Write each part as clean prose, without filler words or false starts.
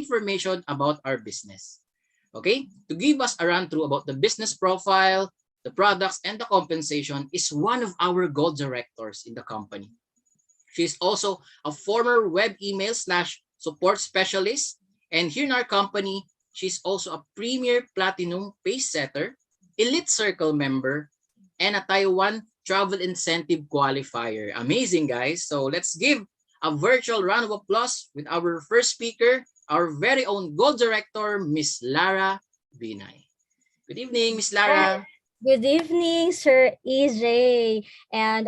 information about our business. Okay? To give us a run-through about the business profile, the products, and the compensation is one of our gold directors in the company. She's also a former web email / support specialist. And here in our company, she's also a premier platinum pace setter, elite circle member, and a Taiwan travel incentive qualifier. Amazing, guys. So let's give a virtual round of applause with our first speaker, our very own gold director, Miss Lara Binay. Good evening, Miss Lara. Good evening, Sir EJ. And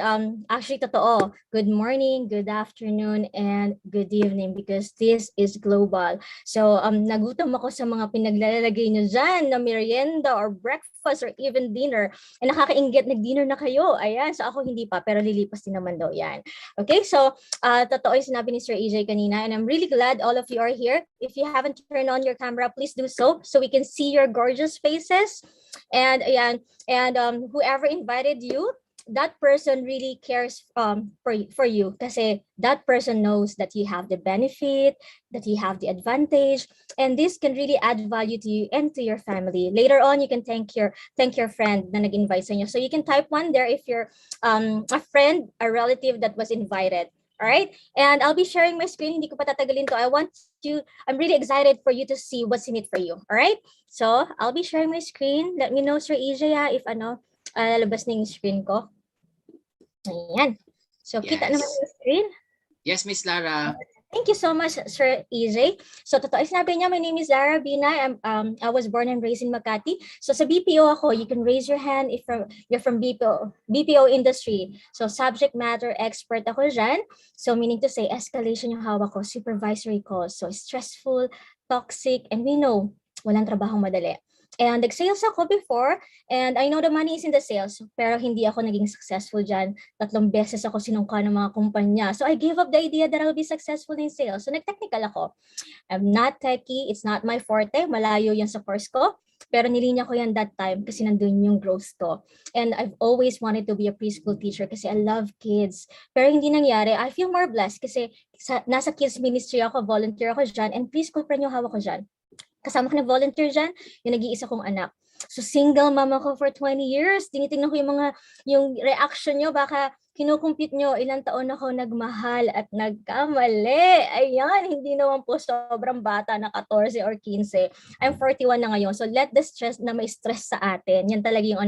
actually, totoo, good morning, good afternoon, and good evening because this is global. So nagutom ako sa mga pinaglalagay nyo dyan na merienda or breakfast or even dinner. And nakakainggit, nag-dinner na kayo. Ayan, so ako hindi pa, pero lilipas din naman daw yan. Okay, so totoo yung sinabi ni Sir EJ kanina, and I'm really glad all of you are here. If you haven't turned on your camera, please do so we can see your gorgeous faces. And ayan, and whoever invited you, that person really cares for you kasi that person knows that you have the benefit, that you have the advantage, and this can really add value to you and to your family. Later on, you can thank your friend na nag-invite sa inyo. So you can type one there if you're a friend, a relative that was invited. All right, and I'll be sharing my screen. Hindi ko pa tatagalin to. I'm really excited for you to see what's in it for you. All right, so I'll be sharing my screen. Let me know, Sir EJ, if lalabas na yung screen ko. Ayan. So kita naman yung screen. Yes, Miss Lara. Thank you so much, Sir EJ. So, totoo sinabi niya, my name is Lara Binay. I was born and raised in Makati. So, sa BPO ako, you can raise your hand if you're from BPO industry. So, subject matter expert ako dyan. So, meaning to say, escalation yung hawak ko, supervisory calls. So, stressful, toxic, and we know, walang trabahong madali. And nag-sales ako before, and I know the money is in the sales, pero hindi ako naging successful dyan. 3 beses ako sinungka ng mga kumpanya. So I gave up the idea that I'll be successful in sales. So nag-technical ako. I'm not techie, it's not my forte, malayo yan sa course ko. Pero nilinya ko yan that time kasi nandun yung growth ko. And I've always wanted to be a preschool teacher kasi I love kids. Pero hindi nangyari. I feel more blessed kasi nasa kids ministry ako, volunteer ako dyan, and preschool pa rin yung hawak ko dyan. Kasama ko nag-volunteer dyan, yung nag-iisa kong anak. So single mama ko for 20 years. Tinitingnan ko yung reaction nyo, baka kinukumpute nyo ilang taon ako nagmahal at nagkamali. Ayan, hindi naman po sobrang bata na 14 or 15. I'm 41 na ngayon. So let the stress na may stress sa atin. Yan talaga yung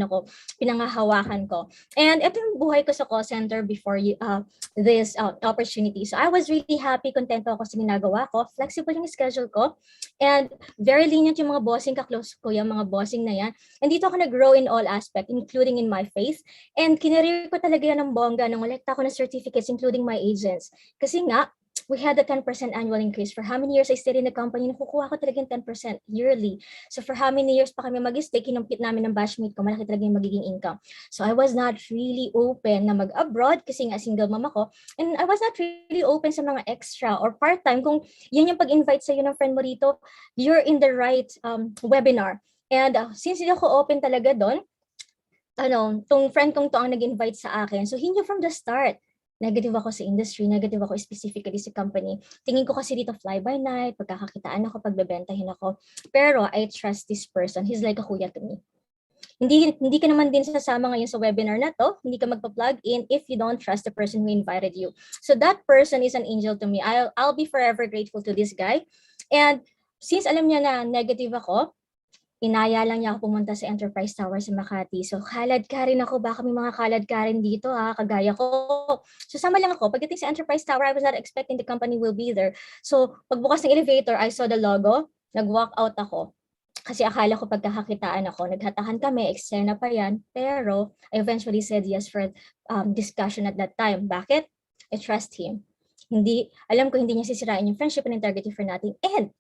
pinangahawakan ko. And ito yung buhay ko sa call center before this opportunity. So I was really happy, contento ako sa ginagawa ko. Flexible yung schedule ko. And very lenient yung mga bossing, ka-close ko yung mga bossing na yan. And dito ako nag-grow in all aspects, including in my faith. And kinareer ko talaga yan ng bongga nung ulikta ko ng certificates, including my agents. Kasi nga, we had a 10% annual increase. For how many years I stayed in the company, nakukuha ko talaga yung 10% yearly. So for how many years pa kami mag-stay, kinumpit namin ng batchmate ko, malaki talaga yung magiging income. So I was not really open na mag-abroad kasi nga single mom ako. And I was not really open sa mga extra or part-time. Kung yun yung pag-invite sa'yo ng friend mo rito, you're in the right webinar. And since hindi ako open talaga doon, tong friend kong to ang nag-invite sa akin. So, he knew from the start, negative ako sa industry, negative ako specifically sa company. Tingin ko kasi dito fly by night, pagkakakitaan ako, pagbebentahin ako. Pero I trust this person. He's like a kuya to me. Hindi ka naman din sasama ngayon sa webinar na to. Hindi ka magpa-plug in if you don't trust the person who invited you. So that person is an angel to me. I'll be forever grateful to this guy. And since alam niya na negative ako, inaya lang niya ako pumunta sa Enterprise Tower sa Makati. So, kalad ka rin ako. Baka may mga kalad ka rin dito, kagaya ko. So, sama lang ako. Pagdating sa Enterprise Tower, I was not expecting the company will be there. So, pagbukas ng elevator, I saw the logo. Nag-walk out ako. Kasi akala ko pagkakakitaan ako. Naghatahan kami, externa pa yan. Pero, I eventually said yes for discussion at that time. Bakit? I trust him. Alam ko hindi niya sisirain yung friendship and integrity for nothing. And,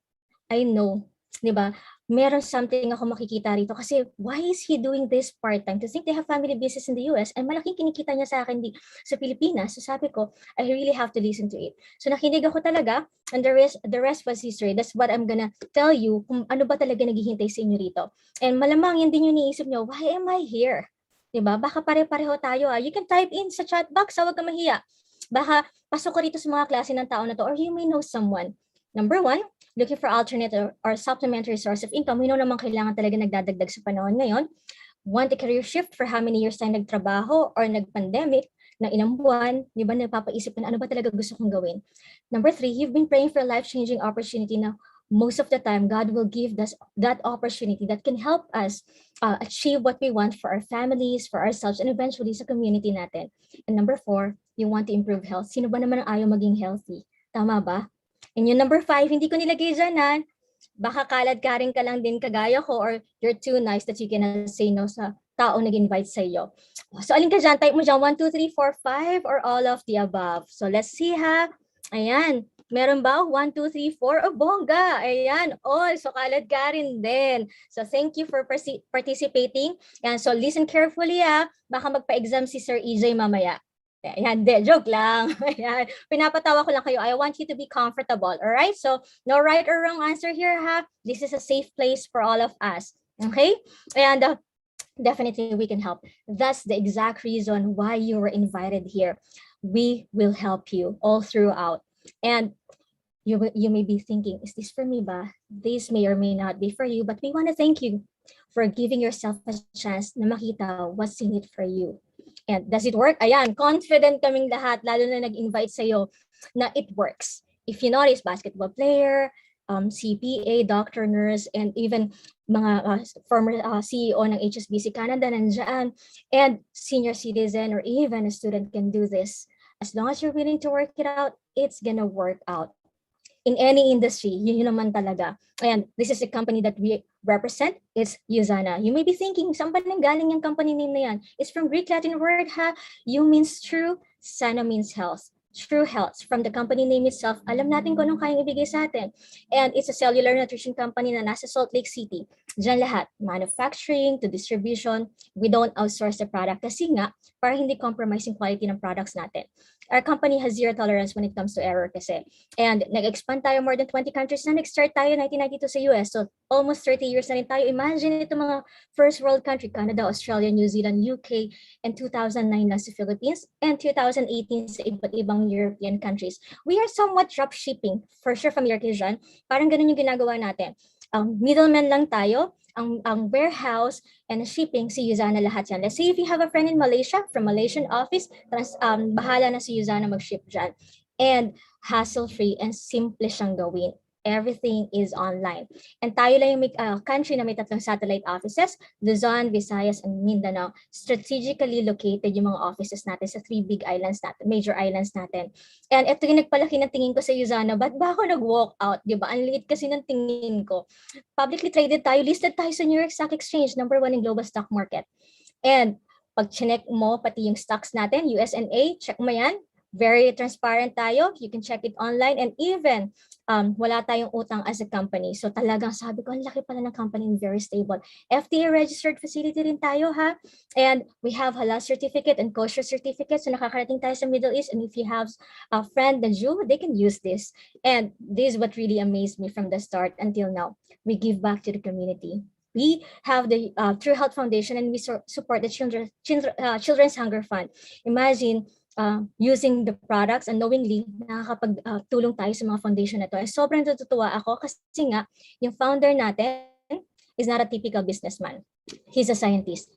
I know, di ba, meron something ako makikita rito kasi why is he doing this part-time? To think they have family business in the US and malaking kinikita niya sa akin sa Pilipinas. So sabi ko, I really have to listen to it. So nakinig ako talaga and the rest was history. That's what I'm gonna tell you kung ano ba talaga naghihintay sa inyo rito. And malamang yan din yung niisip nyo, why am I here? Diba? Baka pare-pareho tayo. You can type in sa chat box, huwag ka mahiya. Baka pasok ko rito sa mga klase ng tao na to or you may know someone. Number 1, looking for alternate or supplementary source of income, we know naman kailangan talaga nagdadagdag sa panahon ngayon. Want a career shift for how many years tayo nagtrabaho or nag-pandemic, na ilang buwan, di ba, napapaisip ka na ano ba talaga gusto kong gawin. Number 3, you've been praying for a life-changing opportunity na most of the time, God will give us that opportunity that can help us achieve what we want for our families, for ourselves, and eventually sa community natin. And number 4, you want to improve health. Sino ba naman ang ayaw maging healthy? Tama ba? And yung number 5, hindi ko nilagay dyan, baka kalad ka rin ka lang din kagaya ko or you're too nice that you cannot say no sa tao nag-invite sa iyo. So alin ka dyan? Type mo dyan 1, 2, 3, 4, 5 or all of the above. So let's see ha. Ayan. Meron ba? 1, 2, 3, 4. Oh, bongga. Ayan. All. So kalad ka rin din. So thank you for participating. Ayan. So listen carefully ha. Baka magpa-exam si Sir EJ mamaya. Ayan, joke lang. Ayan. Pinapatawa ko lang kayo. I want you to be comfortable. Alright? So, no right or wrong answer here, ha? This is a safe place for all of us. Okay? And definitely we can help. That's the exact reason why you were invited here. We will help you all throughout. And you may be thinking, is this for me ba? This may or may not be for you, but we want to thank you for giving yourself a chance na makita what's in it for you. And does it work? Ayan, confident kaming lahat, lalo na nag-invite sa'yo na it works. If you notice, basketball player, CPA, doctor, nurse, and even mga former CEO ng HSBC Canada nandyan, and senior citizen or even a student can do this. As long as you're willing to work it out, it's gonna work out. In any industry, yun naman talaga. And this is a company that we represent. It's Usana. You may be thinking, saan ba nang galing yung company name na yan? It's from Greek Latin word, ha? U means true, Sana means health. True Health. From the company name itself, alam natin kung anong kayang ibigay sa atin. And it's a cellular nutrition company na nasa Salt Lake City. Diyan lahat, manufacturing to distribution, we don't outsource the product kasi nga, para hindi compromise yung quality ng products natin. Our company has zero tolerance when it comes to error kasi. And nag-expand tayo more than 20 countries na. Nag-start tayo 1992 sa US. So almost 30 years na rin tayo. Imagine ito mga first world country, Canada, Australia, New Zealand, UK, and 2009 lang sa Philippines, and 2018 sa iba't ibang European countries. We are somewhat drop shipping. For sure, familiar kayo dyan. Parang ganun yung ginagawa natin. Middleman lang tayo. Ang warehouse and shipping, si Usana lahat yan. Let's say if you have a friend in Malaysia, from Malaysian office, bahala na si Usana mag-ship dyan. And hassle-free and simple siyang gawin. Everything is online. And tayo lang yung country na may 3 satellite offices, Luzon, Visayas, and Mindanao. Strategically located yung mga offices natin sa 3 big islands natin, major islands natin. And ito yung nagpalaki ng tingin ko sa Usana, ba't ba ako nag-walk out? Diba? Ang liit kasi ng tingin ko. Publicly traded tayo, listed tayo sa New York Stock Exchange, #1 in global stock market. And pag chinek mo, pati yung stocks natin, USNA, check mo yan. Very transparent tayo. You can check it online, and even wala tayong utang as a company. So talagang sabi ko, ang laki pala ng company and very stable. FDA registered facility rin tayo, ha? And we have halal certificate and kosher certificate. So nakakarating tayo sa Middle East, and if you have a friend, the Jew, they can use this. And this is what really amazed me from the start until now. We give back to the community. We have the True Health Foundation, and we support the Children's Hunger Fund. Imagine, using the products and knowingly nakakapagtulong tayo sa mga foundation na to. And sobrang natutuwa ako kasi nga yung founder natin is not a typical businessman. He's a scientist,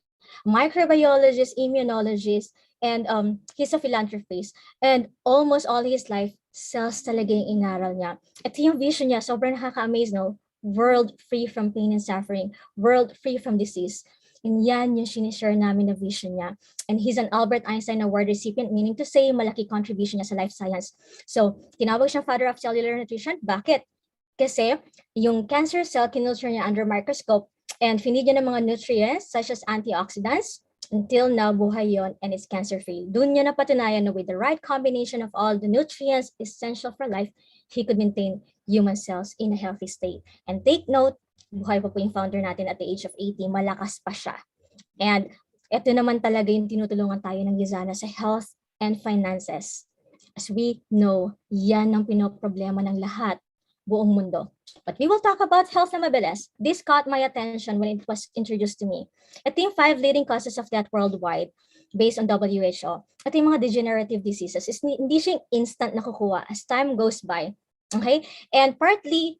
microbiologist, immunologist, and he's a philanthropist. And almost all his life, sales talaga yung inaral niya. Ito yung vision niya, sobrang nakaka-amaze, no? World free from pain and suffering, world free from disease. And yan yung sinishare namin na vision niya. And he's an Albert Einstein Award recipient, meaning to say, malaki contribution niya sa life science. So, tinawag siyang father of cellular nutrition. Bakit? Kasi yung cancer cell, kinulture niya under microscope and finid niya ng mga nutrients such as antioxidants. Until now, buhay yon, and it's cancer-free. Doon niya napatunayan na with the right combination of all the nutrients essential for life, he could maintain human cells in a healthy state. And take note, buhay pa po yung founder natin at the age of 80, malakas pa siya. And ito naman talaga yung tinutulungan tayo ng Usana sa health and finances. As we know, yan ang pinoproblema ng lahat, buong mundo. But we will talk about health na mabilis. This caught my attention when it was introduced to me. Ito yung 5 leading causes of death worldwide based on WHO. Ito yung mga degenerative diseases. Hindi siya instant nakukuha as time goes by. Okay? And partly,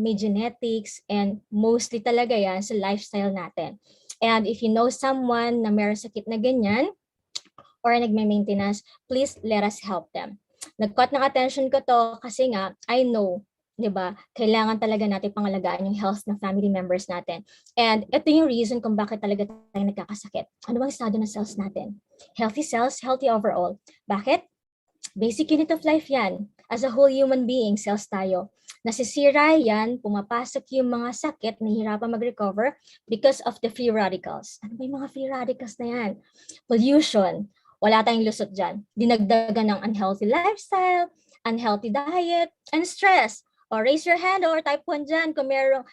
may genetics, and mostly talaga yan sa lifestyle natin. And if you know someone na meron sakit na ganyan, or nagme-maintenance, please let us help them. Nag-cut ng attention ko to kasi nga, I know, di ba, kailangan talaga natin pangalagaan yung health ng family members natin. And ito yung reason kung bakit talaga tayo nagkakasakit. Ano bang estado ng cells natin? Healthy cells, healthy overall. Bakit? Basic unit of life yan. As a whole human being, cells tayo. Nasisira yan, pumapasok yung mga sakit, nahihirapan mag-recover because of the free radicals. Ano ba yung mga free radicals na yan? Pollution. Wala tayong lusot dyan. Dinagdagan ng unhealthy lifestyle, unhealthy diet, and stress. O raise your hand or type 1 dyan kung meron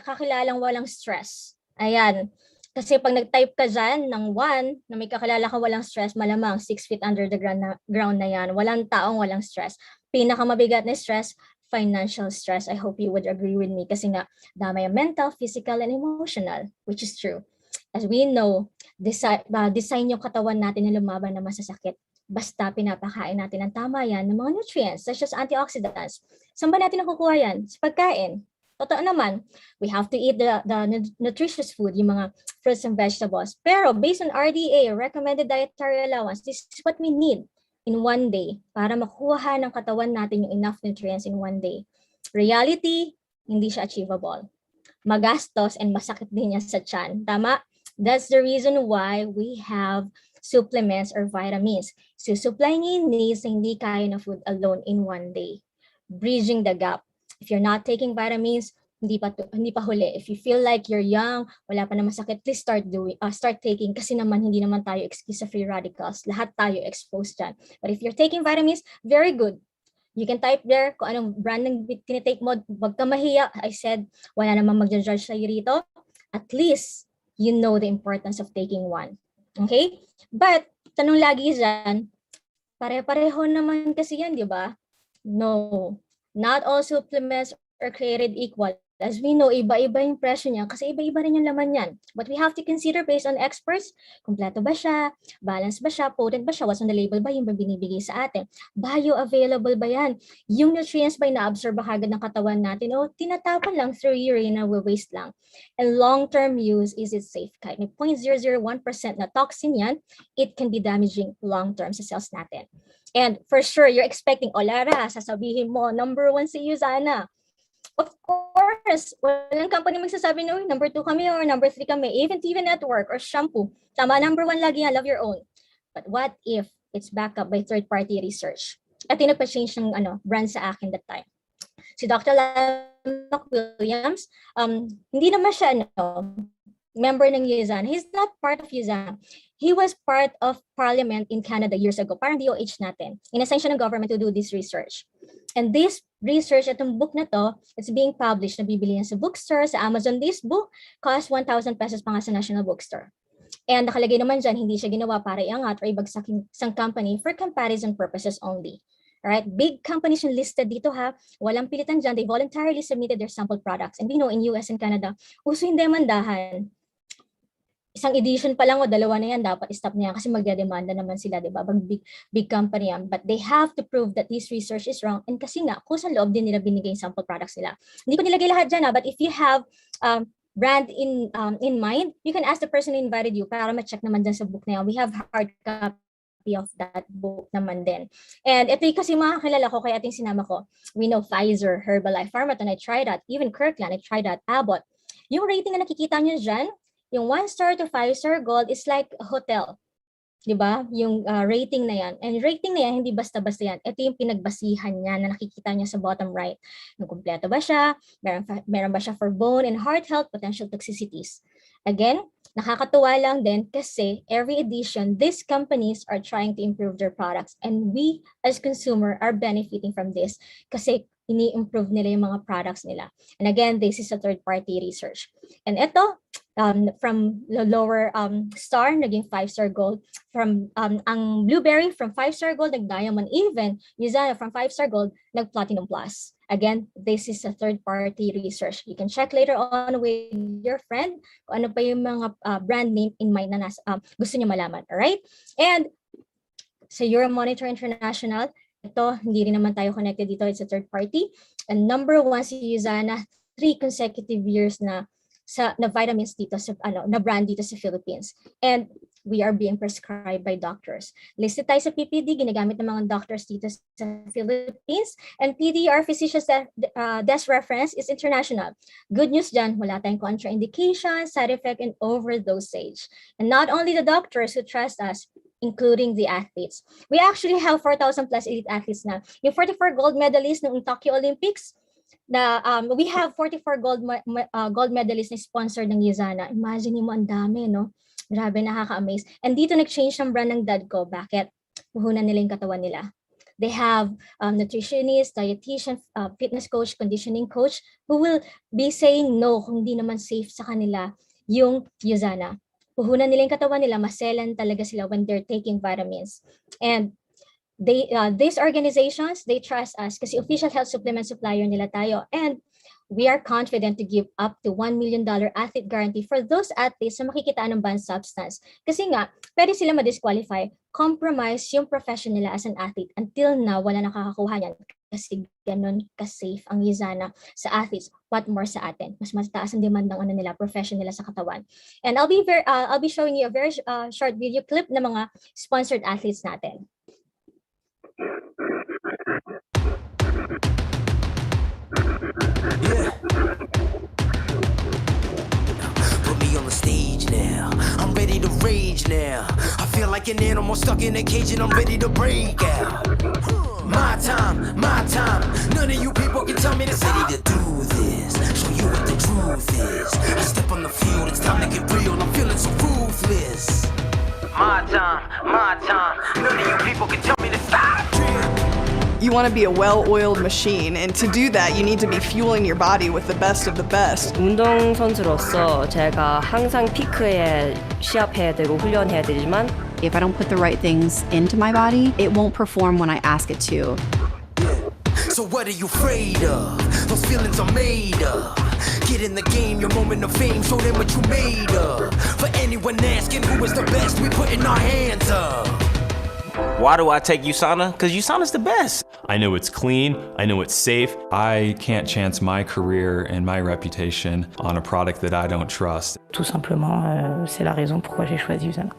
kakilalang walang stress. Ayan. Kasi pag nag-type ka dyan ng 1 na may kakilala ka walang stress, malamang 6 feet under the ground na yan. Walang taong walang stress. Pinakamabigat na stress, financial stress. I hope you would agree with me kasi nga damay ang mental, physical, and emotional, which is true. As we know, design yung katawan natin na lumaban na masasakit. Basta pinapakain natin ng tama yan ng mga nutrients such as antioxidants. Saan ba natin nakukuha yan? Sa pagkain. Totoo naman, we have to eat the nutritious food, yung mga fruits and vegetables. Pero based on RDA, recommended dietary allowance, this is what we need in one day para makuha ng katawan natin yung enough nutrients in one day. Reality, hindi siya achievable. Magastos and masakit din yan sa tiyan. Tama? That's the reason why we have supplements or vitamins. So supply needs na hindi kaya na food alone in one day. Bridging the gap. If you're not taking vitamins, hindi pa huli. If you feel like you're young, wala pa na masakit, please start taking kasi naman hindi naman tayo excuse sa free radicals. Lahat tayo exposed dyan. But if you're taking vitamins, very good. You can type there kung anong brand ng tinitake mo. Wag ka mahiya. I said, wala namang mag-judge sa'yo rito. At least, you know the importance of taking one. Okay? But, tanong lagi dyan, pare-pareho naman kasi yan, di ba? No. Not all supplements are created equal. As we know, iba-iba yung presyo niya kasi iba-iba rin yung laman niyan. But we have to consider based on experts, kompleto ba siya, balance ba siya, potent ba siya, what's on the label ba, yung binibigay sa atin. Bioavailable ba yan? Yung nutrients ba na-absorb ba kagad ng katawan natin o tinatapon lang through urine na waste lang. And long-term use, is it safe? Kahit may 0.001% na toxin yan, it can be damaging long-term sa cells natin. And for sure, you're expecting, Lara, sasabihin mo, number 1 si Usana. Of course, walang company magsasabi na, number 2 kami or number 3 kami, even TV network or shampoo. Tama, number 1 lagi yan, love your own. But what if it's backed up by third-party research? At yung nagpa-change ng brand sa akin that time. Si Dr. Williams, hindi naman siya member ng USAN. He's not part of USAN. He was part of Parliament in Canada years ago, parang DOH natin. Inassign siya ng government to do this research. And this research, itong book na to, it's being published, nabibili yan sa bookstore, sa Amazon. This book costs 1,000 pesos pa nga sa National Bookstore. And nakalagay naman dyan, hindi siya ginawa para iangat or ibagsak isang company for comparison purposes only. Alright, big companies yung listed dito ha, walang pilitan dyan, they voluntarily submitted their sample products. And we know in US and Canada, uso yung demandahan. Isang edition pa lang o 2 na yan, dapat stop na yan kasi magdademanda naman sila, di ba? Big company yan. But they have to prove that this research is wrong. And kasi nga, kung sa loob din nila binigay yung sample products nila. Hindi ko nilagay lahat dyan, but if you have brand in mind, you can ask the person who invited you para ma-check naman dyan sa book na yan. We have hard copy of that book naman din. And ito kasi mga kilala ko, kaya ating sinama ko. We know Pfizer, Herbalife, Pharmaton, I tried that. Even Kirkland, I tried that. Abbott. Yung rating na nakikita nyo dyan, yung 1-star to 5-star gold is like a hotel. Diba? Yung rating na yan. And rating na yan, hindi basta-basta yan. Ito yung pinagbasihan niya na nakikita niya sa bottom right. Yung kumpleto ba siya? Meron ba siya for bone and heart health, potential toxicities? Again, nakakatuwa lang din kasi every edition, these companies are trying to improve their products. And we as consumer are benefiting from this kasi ini-improve nila yung mga products nila. And again, this is a third-party research. And ito, from the lower star, naging 5-star gold. From ang blueberry, from 5-star gold, nag-diamond. Even, Usana, from 5-star gold, nag-platinum plus. Again, this is a third-party research. You can check later on with your friend kung ano pa yung mga brand name in mind na gusto niyo malaman. Alright? And sa Euromonitor International, ito, hindi rin naman tayo connected dito. It's a third party. And number 1 si Usana, 3 consecutive years na na vitamins dito sa na brand dito sa Philippines. And we are being prescribed by doctors. Listed tayo sa PPD, ginagamit ng mga doctors dito sa Philippines. And PDR, Physician's Desk Reference, is international. Good news dyan, wala tayong contraindication, side effect, and overdosage. And not only the doctors who trust us, including the athletes. We actually have 4,000 plus elite athletes na. Yung 44 gold medalists ng Tokyo Olympics, we have 44 gold medalists na sponsored ng Usana. Imagine mo, ang dami, no? Grabe, nakaka-amaze. And dito nag-change ng brand ng dad ko. Bakit? Puhunan nila yung katawan nila. They have nutritionist, dietitian, fitness coach, conditioning coach who will be saying no kung hindi naman safe sa kanila yung Usana. Puhunan nila yung katawan nila, maselan talaga sila when they're taking vitamins. And these organizations, they trust us kasi official health supplement supplier nila tayo. And we are confident to give up to $1 million athlete guarantee for those athletes na makikitaan ng banned substance. Kasi nga, pwede sila ma-disqualify, compromise yung profession nila as an athlete. Until now, wala nakakakuha yan. Kasi ganun ka-safe ang Usana sa athletes. What more sa atin? Mas mataas ang demand ng nila, profession nila sa katawan. And I'll be showing you a very short video clip ng mga sponsored athletes natin. Yeah. Put me on the stage now. I'm ready to rage now. I feel like an animal stuck in a cage and I'm ready to break out. My time, my time. None of you people can tell me to ready to do this. Show you what the truth is. I step on the field, it's time to get real. I'm feeling so ruthless. My time, my time. None of you people can tell me to stop. You want to be a well-oiled machine, and to do that, you need to be fueling your body with the best of the best. 운동선수로서 제가 항상 피크에 시합해야 되고 훈련해야 되지만 If I don't put the right things into my body, it won't perform when I ask it to. So what are you afraid of? Those feelings are made up. Get in the game, your moment of fame, show them what you made of. For anyone asking who is the best, we putting our hands up. Why do I take Usana? Because Usana's the best. I know it's clean, I know it's safe. I can't chance my career and my reputation on a product that I don't trust. tout simplement c'est la raison pourquoi j'ai choisi Usana.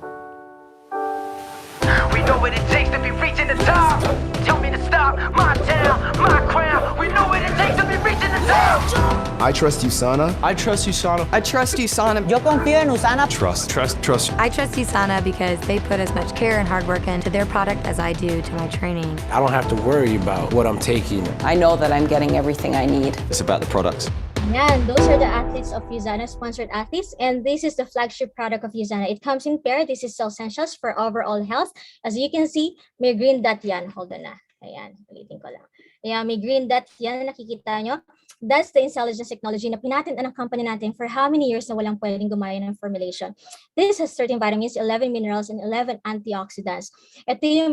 We know what it takes to be reaching the top. Tell me to stop, my town, my crown. We know what it takes to be reaching the top. I trust Usana. I trust Usana. I trust Usana. Yo confío en Usana. Trust. I trust Usana because they put as much care and hard work into their product as I do to my training. I don't have to worry about what I'm taking. I know that I'm getting everything I need. It's about the products. Yan, those are the athletes of Usana, sponsored athletes, and this is the flagship product of Usana. It comes in pair. This is Essentials for overall health. As you can see, may green dot yan. Hold on na. Ayan, ulitin ko lang. Ayan, may green dot yan, nakikita nyo. That's the intelligence technology na pinatent ng company natin for how many years na walang pwedeng gumaya ng formulation. This has 13 vitamins, 11 minerals, and 11 antioxidants. Ito yung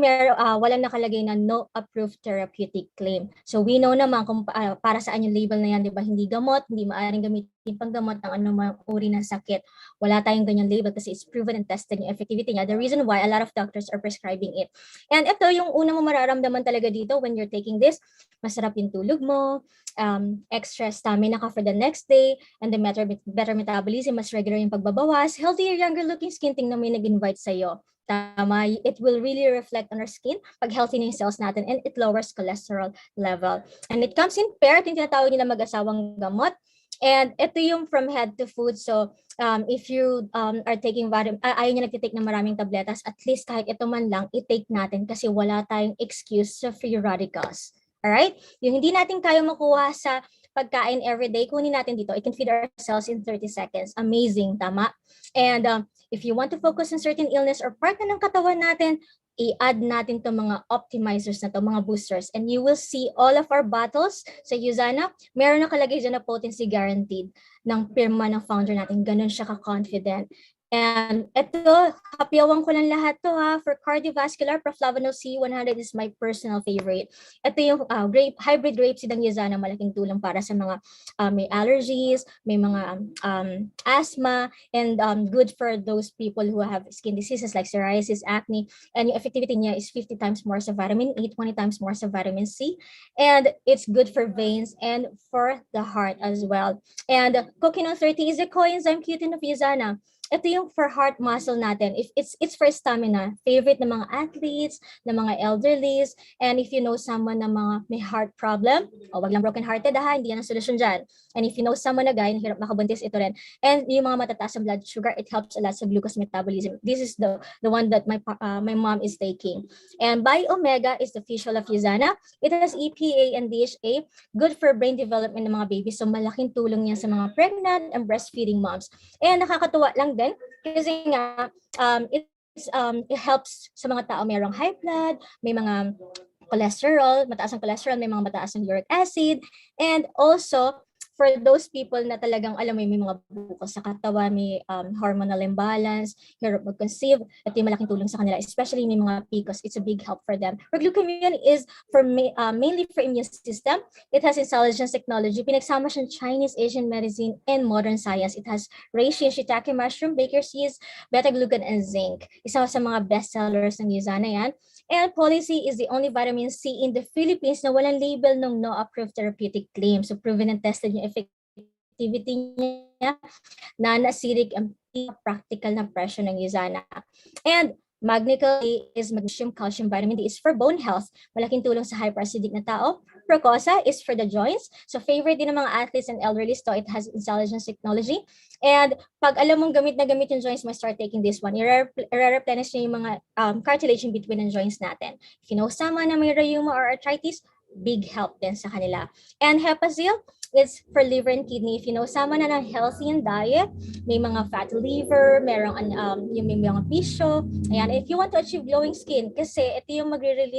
walang nakalagay na no approved therapeutic claim. So we know naman kung para saan yung label na yan, di ba? Hindi gamot, hindi maaaring gamitin panggamot ng anumang uri ng sakit. Wala tayong ganyan label kasi it's proven and tested yung effectivity niya. The reason why a lot of doctors are prescribing it. And ito yung una mo mararamdaman talaga dito when you're taking this, masarap yung tulog mo, extra stamina ka for the next day, and the better metabolism, mas regular yung pagbabawas, healthier, younger looking skin, tingnan mo yung nag-invite sa'yo. Tama, it will really reflect on our skin pag healthy na yung cells natin, and it lowers cholesterol level. And it comes in pair, yung tinatawag nila mag-asawang gamot. And ito yung from head to foot. So if you are taking ayaw nyo nagtitake ng maraming tabletas, at least kahit ito man lang, i-take natin kasi wala tayong excuse sa free radicals. Alright? Yung hindi natin kaya makuha sa pagkain everyday, kunin natin dito. It can feed our cells in 30 seconds. Amazing, tama? And if you want to focus on certain illness or part na ng katawan natin, i-add natin to mga optimizers na to, mga boosters. And you will see all of our bottles sa Usana, meron nakalagay dyan na potency guaranteed ng pirma ng founder natin. Ganun siya ka-confident. And ito, hapyawan ko lang lahat to ha. For cardiovascular, Proflavano C100 is my personal favorite. Ito yung hybrid grapeseed ng Yazana, malaking tulong para sa mga may allergies, may mga asthma, and good for those people who have skin diseases like psoriasis, acne, and yung effectivity niya is 50 times more sa vitamin E, 20 times more sa vitamin C, and it's good for veins and for the heart as well. And coquinone 30 is a coenzyme Q10 of Yazana. Ito yung for heart muscle natin. If it's for stamina, favorite ng mga athletes, ng mga elderlies, and if you know someone na mga may heart problem, wag lang broken hearted hindi yan ang solusyon dyan. And if you know someone na guy, hirap makabuntis, ito rin. And yung mga matataas ang blood sugar, it helps a lot sa glucose metabolism. This is the one that my mom is taking. And Bi-Omega is the fish oil of Yazana. It has EPA and DHA, good for brain development ng mga babies. So malaking tulong yan sa mga pregnant and breastfeeding moms. And nakakatuwa lang din kasi nga it helps sa mga tao mayroong high blood, may mga cholesterol, mataas ang cholesterol, may mga mataas ang uric acid, and also for those people na talagang alam mo may mga bukol sa katawan, may hormonal imbalance, hirap mag-conceive, ito yung malaking tulong sa kanila, especially may mga PCOS, it's a big help for them. Glucosamine is for mainly for immune system. It has intelligence technology, pinagsama siyang Chinese, Asian medicine, and modern science. It has reishi, shiitake mushroom, baker's yeast, beta-glucan, and zinc. Isa sa mga bestsellers ng Yazana yan. And Policy is the only vitamin C in the Philippines na walang label ng no approved therapeutic claim. So proven and tested yung effectivity niya, non-acidic, and practical na presyo ng Yazana. And Magnical is magnesium, calcium, vitamin D is for bone health. Malaking tulong sa hyperacidic na tao. Procosa is for the joints. So favorite din ng mga athletes and elderly to. It has intelligence technology. And pag alam mong gamit na gamit yung joints, start taking this one. I-replenish niya yung mga cartilage in between ng joints natin. If you know someone na may rheuma or arthritis, big help din sa kanila. And Hepazil, it's for liver and kidney. If you know someone na healthy and diet, may mga fat liver, merong yung may mga pisyo. Ayan, if you want to achieve glowing skin, kasi ito yung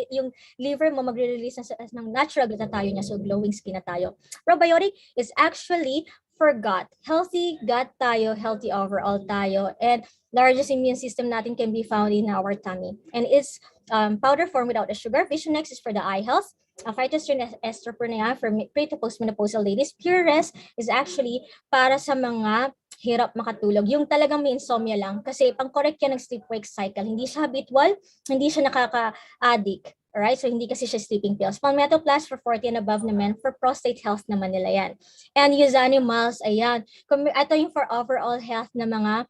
yung liver mo magre-release ng natural glutathione niya, so glowing skin na tayo. Probiotic is actually for gut. Healthy gut tayo, healthy overall tayo, and largest immune system natin can be found in our tummy. And it's powder form without the sugar. Visionex is for the eye health. Phytosterol estroprenea for pre to postmenopausal ladies. Pure Rest is actually para sa mga hirap makatulog. Yung talagang may insomnia lang. Kasi pang-correct yan ng sleep-wake cycle. Hindi siya habitual, hindi siya nakaka-addict. Alright, so hindi kasi siya sleeping pills. Palmetto Plus for 40 and above na men, for prostate health naman nila yan. And Yazani Miles, ayan. Ito yung for overall health na mga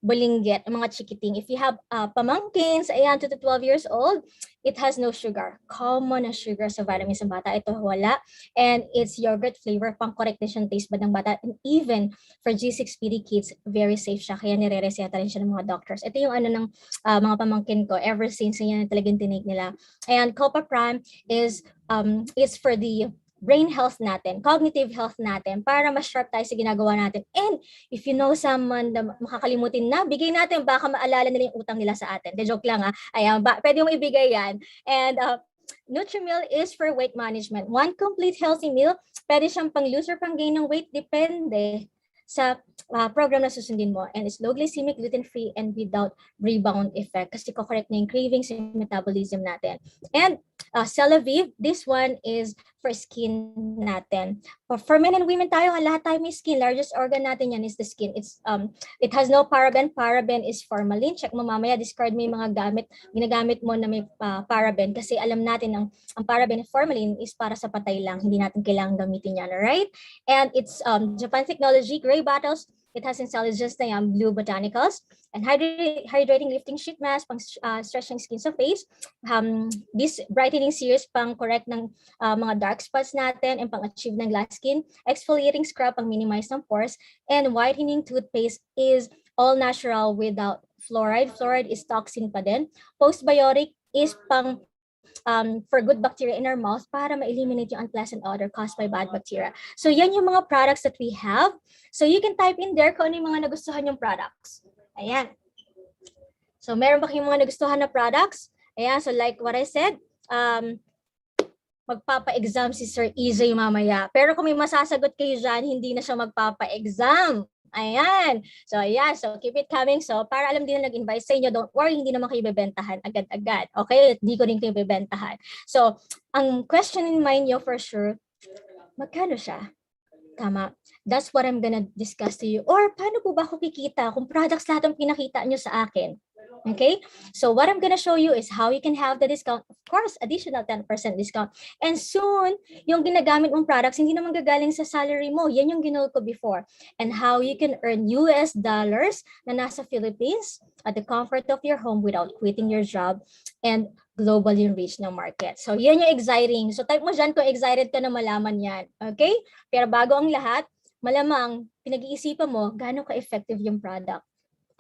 bulinggit, mga chikiting. If you have pamangkins, ayan, 2 to 12 years old, it has no sugar. Common na sugar sa vitamins ng bata. Ito wala. And it's yogurt flavor, pang-correct din taste bud ng bata. And even for G6 PD kids, very safe siya. Kaya nire-reseta rin siya ng mga doctors. Ito yung ng mga pamangkin ko. Ever since yan talagang tinake nila. And Copa Prime is for the brain health natin, cognitive health natin, para mas sharp tayo sa ginagawa natin. And if you know someone na makakalimutin na, bigay natin, baka maalala nila yung utang nila sa atin. De joke lang Ayan, pwede mong ibigay yan. And Nutrimil is for weight management. One complete healthy meal, pwede siyang pang lose or pang gain ng weight, depende sa program na susundin mo. And it's low glycemic, gluten-free, and without rebound effect. Kasi correct na yung cravings and metabolism natin. And Celavive, this one is for skin natin. For men and women tayo, lahat tayo may skin. Largest organ natin yan is the skin. It has no paraben. Paraben is formalin. Check mo mamaya, discard mo yung mga ginagamit mo na may paraben. Kasi alam natin ang paraben and formalin is para sa patay lang. Hindi natin kailangan gamitin yan, alright? And it's Japan Technology, Gray Bottles. It has intelligence na yan, blue botanicals, and hydrating lifting sheet mask, pang stretching skin sa face. This brightening series, pang correct ng mga dark spots natin and pang achieve ng glass skin. Exfoliating scrub, pang minimize ng pores. And whitening toothpaste is all natural without fluoride. Fluoride is toxin pa din. Postbiotic is pang for good bacteria in our mouth para ma-eliminate yung unpleasant odor caused by bad bacteria. So yan yung mga products that we have. So you can type in there kung ano yung mga nagustuhan yung products. Ayan. So meron ba kayong mga nagustuhan na products? Ayan, so like what I said, magpapa-exam si Sir EJ mamaya. Pero kung may masasagot kayo dyan, hindi na siya magpapa-exam. Ayan. So, yeah. So, keep it coming. So, para alam din na nag-invite sa inyo, don't worry, hindi naman kayo bebentahan agad-agad. Okay? Hindi ko rin kayo bebentahan. So, ang question in mind nyo for sure, magkano siya? Tama. That's what I'm gonna discuss to you. Or, paano po ba ako kikita kung products lahat ang pinakita nyo sa akin? Okay, so what I'm gonna show you is how you can have the discount, of course, additional 10% discount. And soon, yung ginagamit mong products, hindi naman gagaling sa salary mo. Yan yung ginol ko before. And how you can earn US dollars na nasa Philippines at the comfort of your home without quitting your job and globally reach ng market. So yan yung exciting. So type mo dyan kung excited ka na malaman yan. Okay? Pero bago ang lahat, malamang pinag-iisipan mo gaano ka-effective yung product.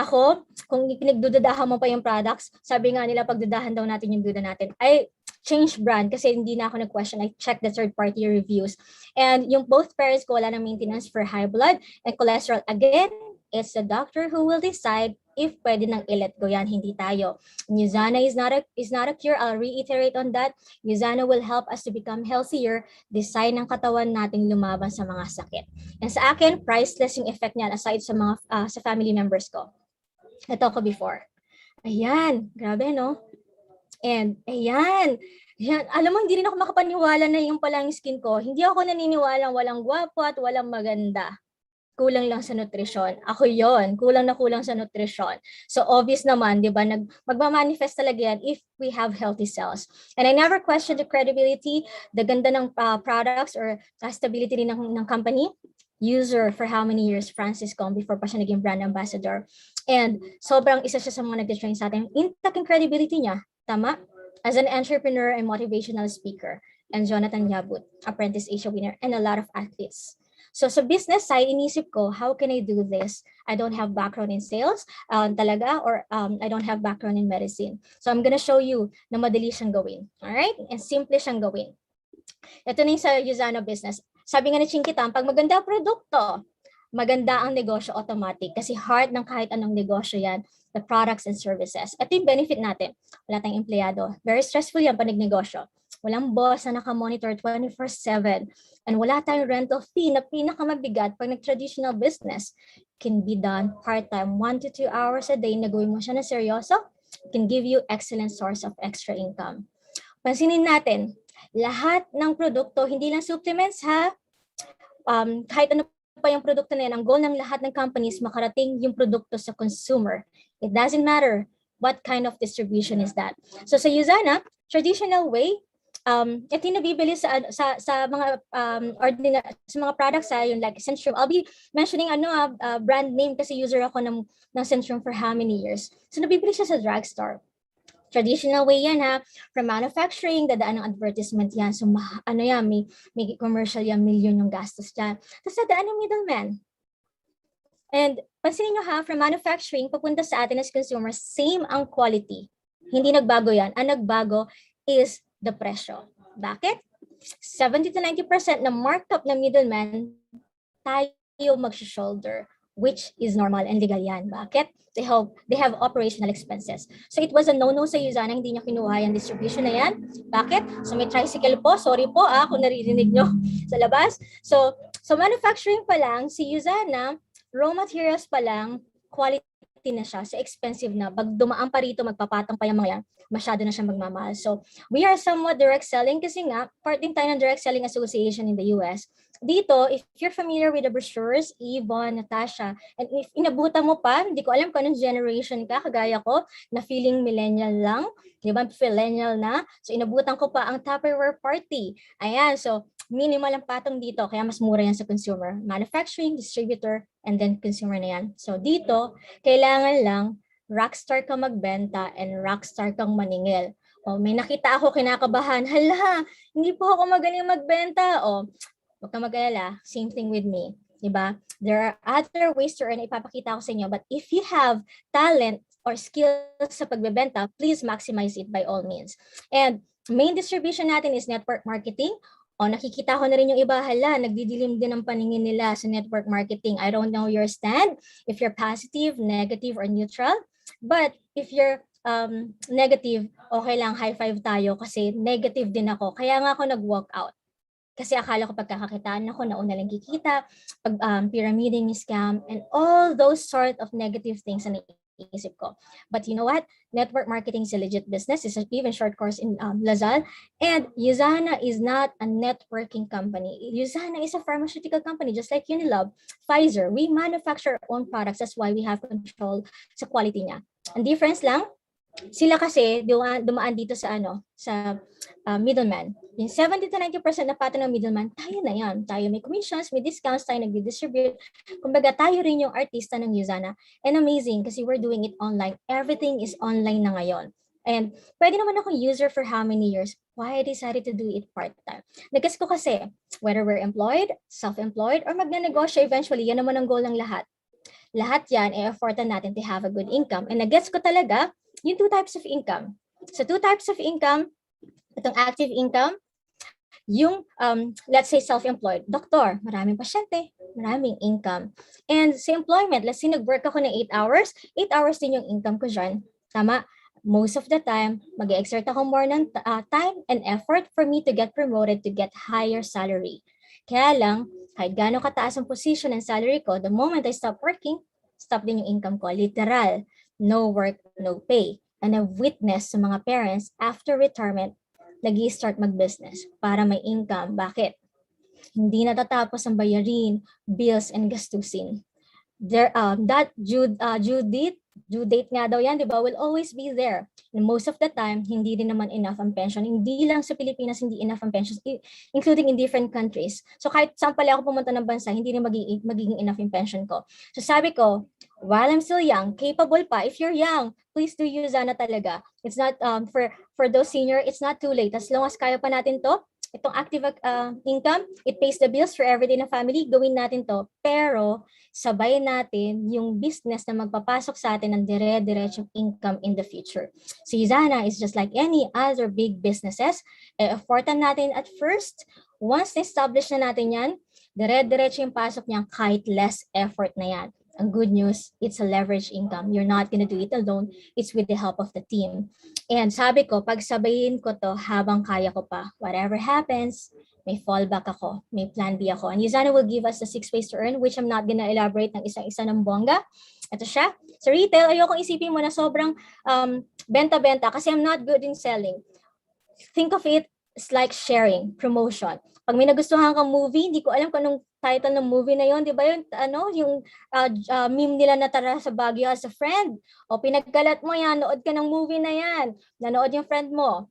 Ako, kung pinagdududahan mo pa yung products, sabi nga nila pagdudahan daw natin yung duda natin, I change brand kasi hindi na ako nag-question. I check the third-party reviews. And yung both parents ko, wala na maintenance for high blood and cholesterol. Again, it's the doctor who will decide if pwede nang i-let go yan, hindi tayo. Usana is not a cure. I'll reiterate on that. Usana will help us to become healthier, design ng katawan nating lumaban sa mga sakit. And sa akin, priceless yung effect niyan aside sa mga sa family members ko. Ito ko before. Ayan, grabe no? And ayan, alam mo, hindi rin ako makapaniwala na yung palang skin ko. Hindi ako naniniwala walang gwapo at walang maganda. Kulang lang sa nutrisyon. Ako yon, kulang na kulang sa nutrisyon. So obvious naman, di ba, magmamanifest talaga yan if we have healthy cells. And I never question the credibility, the ganda ng products or stability din ng company. User for how many years, Francis Kong, before pa siya naging brand ambassador. And sobrang isa siya sa mga nag-train sa atin. Intact yung credibility niya, tama? As an entrepreneur and motivational speaker. And Jonathan Yabut, Apprentice Asia winner, and a lot of athletes. So sa business side, inisip ko, how can I do this? I don't have background in sales talaga, or I don't have background in medicine. So I'm gonna show you na madali siyang gawin. Alright? And simple siyang gawin. Ito na yung sa Usana business. Sabi nga ni Chinkitan, pag maganda ang produkto, maganda ang negosyo automatic. Kasi heart ng kahit anong negosyo yan, the products and services. Ito yung benefit natin. Wala tayong empleyado. Very stressful yan pag nagnegosyo. Walang boss na nakamonitor 24/7. And wala tayong rental fee na pinakamabigat pag nag-traditional business. Can be done part-time, 1 to 2 hours a day. Nagawin mo siya na seryoso, can give you excellent source of extra income. Pansinin natin, lahat ng produkto, hindi lang supplements ha, kahit ano pa yung produkto na yan, ang goal ng lahat ng companies, makarating yung produkto sa consumer. It doesn't matter what kind of distribution is that. So sa Usana, traditional way, ito yung nabibili sa mga sa mga products yung like Centrum. I'll be mentioning brand name kasi user ako ng Centrum for how many years. So nabibili siya sa drugstore. Traditional way yan ha, from manufacturing, dadaan ng advertisement yan. So may commercial yan, million yung gastos dyan. Tapos dadaan ng middleman. And pansinin nyo ha, from manufacturing, papunta sa atin as consumers, same ang quality. Hindi nagbago yan. Ang nagbago is the presyo. Bakit? 70 to 90% na markup ng middleman, tayo mag-shoulder, which is normal and legal yan. Bakit? They have operational expenses. So it was a no-no sa Usana, hindi nyo kinuha yung distribution na yan. Bakit? So may tricycle po, sorry po kung naririnig nyo sa labas. So manufacturing pa lang, si Usana, raw materials pa lang, quality na siya, so expensive na. Pag dumaan pa rito, magpapatong pa yung mga yan, masyado na siya magmamahal. So we are somewhat direct selling kasi nga, part din tayo ng Direct Selling Association in the US. Dito, if you're familiar with the brochures, Yvonne, Natasha, and if inabutan mo pa, hindi ko alam kung anong generation ka, kagaya ko, na feeling millennial lang, di ba, millennial na, so inabutan ko pa ang Tupperware party. Ayan, so minimal ang patong dito, kaya mas mura yan sa consumer. Manufacturing, distributor, and then consumer na yan. So dito, kailangan lang, rockstar kang magbenta and rockstar kang maningil. O, may nakita ako kinakabahan, hala, hindi po ako magaling magbenta. O, huwag kang mag-alala, same thing with me, diba? There are other ways to earn, ipapakita ko sa inyo, but if you have talent or skills sa pagbebenta, please maximize it by all means. And main distribution natin is network marketing. O, nakikita ko na rin yung iba, hala, nagdidilim din ang paningin nila sa network marketing. I don't know your stand, if you're positive, negative, or neutral. But if you're negative, okay lang, high five tayo kasi negative din ako. Kaya nga ako nag-walk out. Kasi akala ko pagkakakitaan ako, nauna lang kikita, pyramiding scam, and all those sort of negative things na naisip ko. But you know what? Network marketing is a legit business. It's an even short course in Lazal. And Usana is not a networking company. Usana is a pharmaceutical company, just like Unilab, Pfizer. We manufacture our own products. That's why we have control sa quality niya. Ang difference lang, sila kasi dumaan dito sa middleman. Yung 70 to 90% na pato ng middleman, tayo na yan. Tayo may commissions, may discounts, tayo nag-distribute. Kumbaga, tayo rin yung artista ng Usana. And amazing kasi we're doing it online. Everything is online na ngayon. And pwede naman akong user for how many years? Why I decided to do it part-time? Nag-guess ko kasi, whether we're employed, self-employed, or magnanegosyo eventually, yan naman ang goal ng lahat. Lahat yan, i-effortan natin to have a good income. And nag-guess ko talaga, yung 2 types of income. So 2 types of income, itong active income, yung let's say self-employed, doktor, maraming pasyente, maraming income. And sa employment, let's say nag-work ako ng 8 hours, 8 hours din yung income ko dyan. Tama? Most of the time, mag-exert ako more ng time and effort for me to get promoted, to get higher salary. Kaya lang, kahit gaano kataas ang position and salary ko, the moment I stop working, stop din yung income ko. Literal, no work, no pay. And I've witnessed sa mga parents, after retirement, nag-i-start mag-business para may income. Bakit? Hindi natatapos ang bayarin, bills, and gastusin. That due date nga daw yan, di ba, will always be there. And most of the time, hindi din naman enough ang pension. Hindi lang sa Pilipinas, hindi enough ang pensions, including in different countries. So kahit saan pala ako pumunta ng bansa, hindi rin magiging enough yung pension ko. So sabi ko, while I'm still young, capable pa, if you're young, please do Usana talaga. It's not, for those senior, it's not too late. As long as kaya pa natin to, itong active income, it pays the bills for everyday na family, gawin natin to. Pero, sabay natin yung business na magpapasok sa atin ng dire-diretsong income in the future. So, Usana is just like any other big businesses. Effortan natin at first. Once na-establish na natin yan, dire-diretso yung pasok niyan kahit less effort na yan. Ang good news, it's a leverage income. You're not gonna do it alone. It's with the help of the team. And sabi ko, pagsabayin ko to habang kaya ko pa. Whatever happens, may fallback ako, may plan B ako. And Usana will give us the 6 ways to earn, which I'm not gonna elaborate ng isa-isa ng bongga. Ito siya. Sa retail, ayokong isipin mo na sobrang benta-benta kasi I'm not good in selling. Think of it as like sharing, promotion. Pag may nagustuhan kang movie, hindi ko alam kung anong title ng movie na yon, di ba yun, yung meme nila na tara sa Baguio as a friend. O pinagkalat mo yan, nood ka ng movie na yan. Nanood yung friend mo.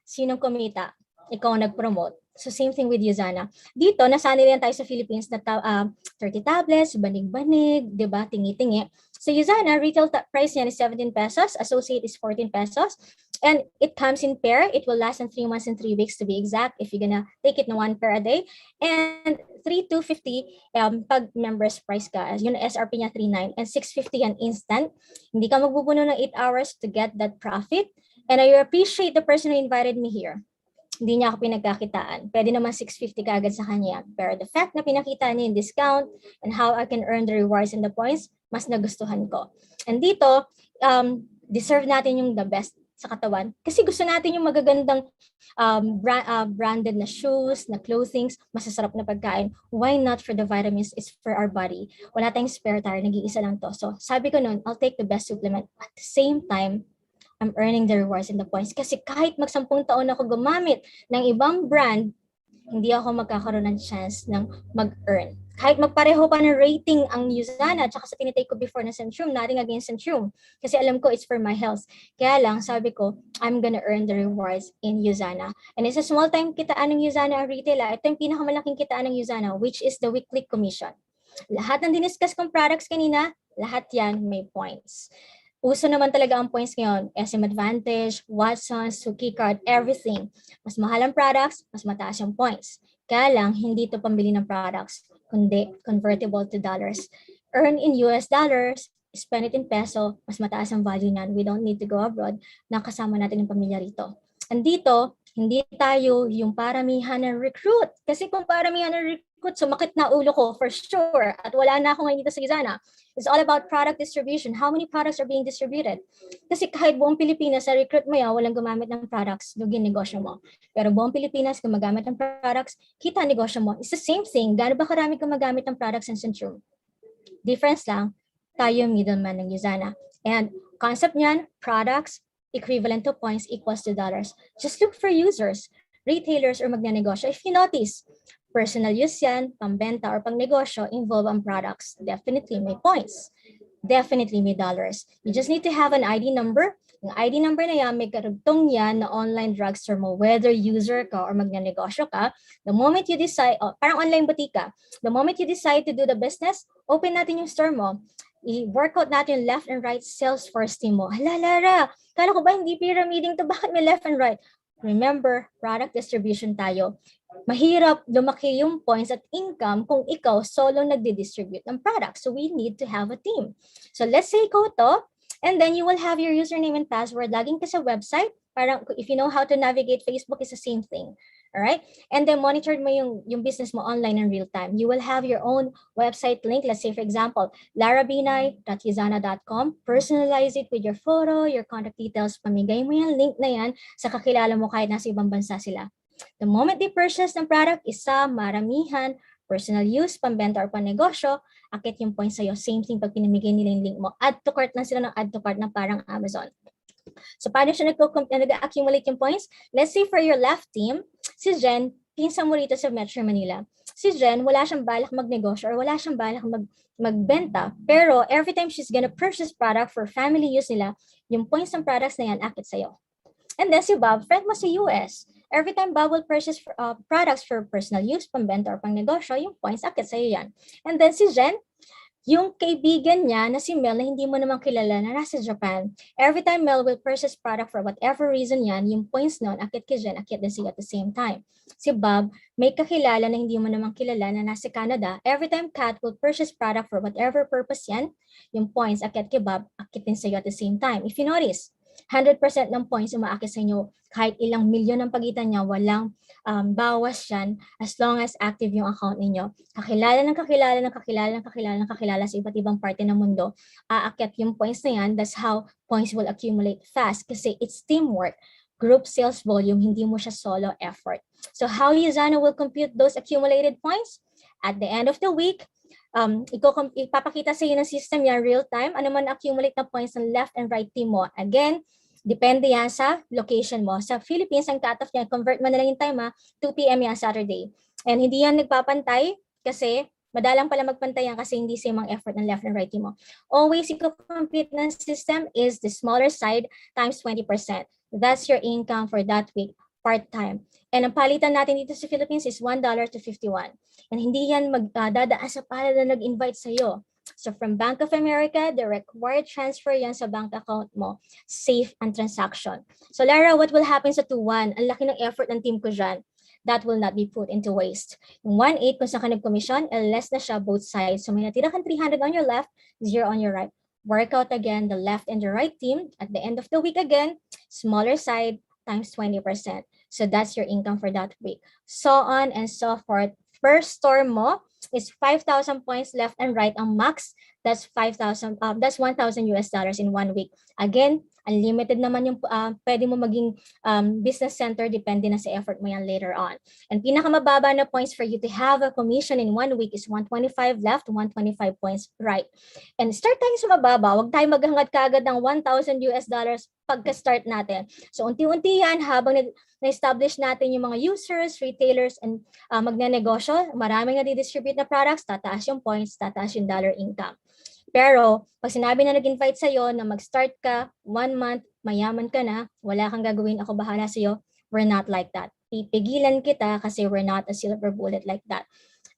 Sinong kumita? Ikaw nag-promote. So same thing with Usana. Dito, nasanay lang tayo sa Philippines na 30 tablets, banig-banig, di ba, tingi-tingi. So Usana, retail price niya is 17 pesos, associate is 14 pesos. And it comes in pair. It will last in 3 months and 3 weeks to be exact if you're gonna take it na 1 pair a day. And 3,250 pag members price ka. Yung SRP niya 3,900 and 650 yan instant. Hindi ka magbubuno ng 8 hours to get that profit. And I appreciate the person who invited me here. Hindi niya ako pinagkakitaan. Pwede naman 650 kagad sa kanya. Pero the fact na pinakita niya yung discount and how I can earn the rewards and the points, mas nagustuhan ko. And dito, deserve natin yung the best sa katawan. Kasi gusto natin yung magagandang branded na shoes, na clothings, masasarap na pagkain. Why not for the vitamins? It's for our body. Wala tayong spare tire, nag-iisa lang to. So sabi ko nun, I'll take the best supplement. At the same time, I'm earning the rewards and the points. Kasi kahit mag-10 taon ako gumamit ng ibang brand, hindi ako magkakaroon ng chance ng mag-earn. Kahit magpareho pa ng rating ang Usana at saka sa tinitake ko before na Centrum, nothing against Centrum. Kasi alam ko it's for my health. Kaya lang, sabi ko, I'm gonna earn the rewards in Usana. And it's a small time kitaan ng Usana ang retail. Ito yung pinakamalaking kitaan ng Usana, which is the weekly commission. Lahat ng diniscuss kong products kanina, lahat yan may points. Uso naman talaga ang points ngayon. SM Advantage, Watsons, Suki Card, everything. Mas mahal ang products, mas mataas yung points. Kaya lang, hindi ito pambili ng products, kundi convertible to dollars. Earn in US dollars, spend it in peso, mas mataas ang value niyan. We don't need to go abroad. Nakasama natin yung pamilya rito. And dito, hindi tayo yung paramihan ng recruit. Kasi kung paramihan ng recruit, sumakit na ulo ko for sure at wala na ako ngayon dito sa Gizana. It's all about product distribution. How many products are being distributed? Kasi kahit buong Pilipinas, sa recruit mo yan, walang gumamit ng products, lugin negosyo mo. Pero buong Pilipinas, gumagamit ng products, kita negosyo mo. It's the same thing. Gaano ba karami gumagamit ng products in Centrum? Difference lang, tayo middleman ng Gizana. And concept niyan, products equivalent to points equals to dollars. Just look for users, retailers, or magnanegosyo. If you notice, personal use yan, pambenta, or pangnegosyo, involve ang products. Definitely may points. Definitely may dollars. You just need to have an ID number. Yung ID number na yan, may karugtong yan na online drugstore mo, whether user ka or magnanegosyo ka. The moment you decide, parang online butika, the moment you decide to do the business, open natin yung store mo. I-workout natin yung left and right Salesforce team mo. Hala, Lara, kala ko ba hindi pyramiding to? Bakit may left and right? Remember, product distribution tayo. Mahirap lumaki yung points at income kung ikaw solo nagdi-distribute ng product. So we need to have a team. So let's say ikaw to, and then you will have your username and password. Laging ka sa website. Parang if you know how to navigate Facebook, it's the same thing. All right? And then monitor mo yung business mo online in real time. You will have your own website link. Let's say, for example, larabinay.hizana.com. Personalize it with your photo, your contact details. Pamigay mo yung link na yan sa kakilala mo kahit nasa ibang bansa sila. The moment they purchase ng product, isa, maramihan, personal use, pambenta, or panegosyo, akit yung points sa'yo. Same thing pag pinamigay nila yung link mo. Add to cart na sila ng add to cart na parang Amazon. So, paano siya nag-accumulate yung points? Let's say for your left team, si Jen, pinsan mo rito sa Metro Manila. Si Jen, wala siyang balak magnegosyo or wala siyang balak magbenta. Pero every time she's gonna purchase product for family use nila, yung points ng products na yan, akit sa'yo. And then si Bob, friend mo sa US. Every time Bob will purchase products for personal use, pambenta, or pangnegosyo, yung points, akit sa'yo yan. And then si Jen, yung kaibigan niya na si Mel na hindi mo naman kilala na nasa Japan, every time Mel will purchase product for whatever reason yan, yung points nun, akit kay Jen, akit din siya at the same time. Si Bob, may kakilala na hindi mo naman kilala na nasa Canada, every time Kat will purchase product for whatever purpose yan, yung points, akit kay Bob, akit din siya at the same time. If you notice, 100% ng points umaakit sa inyo, kahit ilang milyon ang pagitan niya, walang bawas yan as long as active yung account ninyo. Kakilala sa iba't ibang parte ng mundo, aakyat yung points na yan. That's how points will accumulate fast kasi it's teamwork. Group sales volume, hindi mo siya solo effort. So how Yuzana will compute those accumulated points? At the end of the week, ipapakita sa iyo ng system yan real time. Ano man accumulate na points ng left and right team mo. Again, depende yan sa location mo. Sa Philippines, ang cut-off niya, convert mo na lang yung time 2 p.m. yan Saturday. And hindi yan nagpapantay kasi madalang pala magpantay yan kasi hindi same ang effort ng left and right team mo. Always, i-compute ng system is the smaller side times 20%. That's your income for that week, part-time. And ang palitan natin dito sa Philippines is $1 to 51. And hindi yan dadaan sa palad na nag-invite sa'yo. So from Bank of America, the required transfer yan sa bank account mo. Safe ang transaction. So Lara, what will happen sa 2-1? Ang laki ng effort ng team ko dyan. That will not be put into waste. Yung 1-8 kung saan ka nag-commission, less na siya both sides. So may natira kang 300 on your left, 0 on your right. Work out again the left and the right team. At the end of the week again, smaller side times 20%. So that's your income for that week. So on and so forth. First store mo is 5,000 points left and right ang max. That's 5,000. That's $1,000 in 1 week. Again, unlimited naman yung pwede mo maging business center, depende na sa effort mo yan later on. And pinakamababa na points for you to have a commission in 1 week is 125 left, 125 points right. And start tayo sa mababa. Huwag tayo maghangad kagad ng $1,000 pagka-start natin. So unti-unti yan habang na-establish natin yung mga users, retailers, and magnanegosyo, maraming na-distribute na products, tataas yung points, tataas yung dollar income. Pero pag sinabi na nag-invite sa'yo na mag-start ka, 1 month, mayaman ka na, wala kang gagawin, ako bahala sa'yo, we're not like that. Pipigilan kita kasi we're not a silver bullet like that.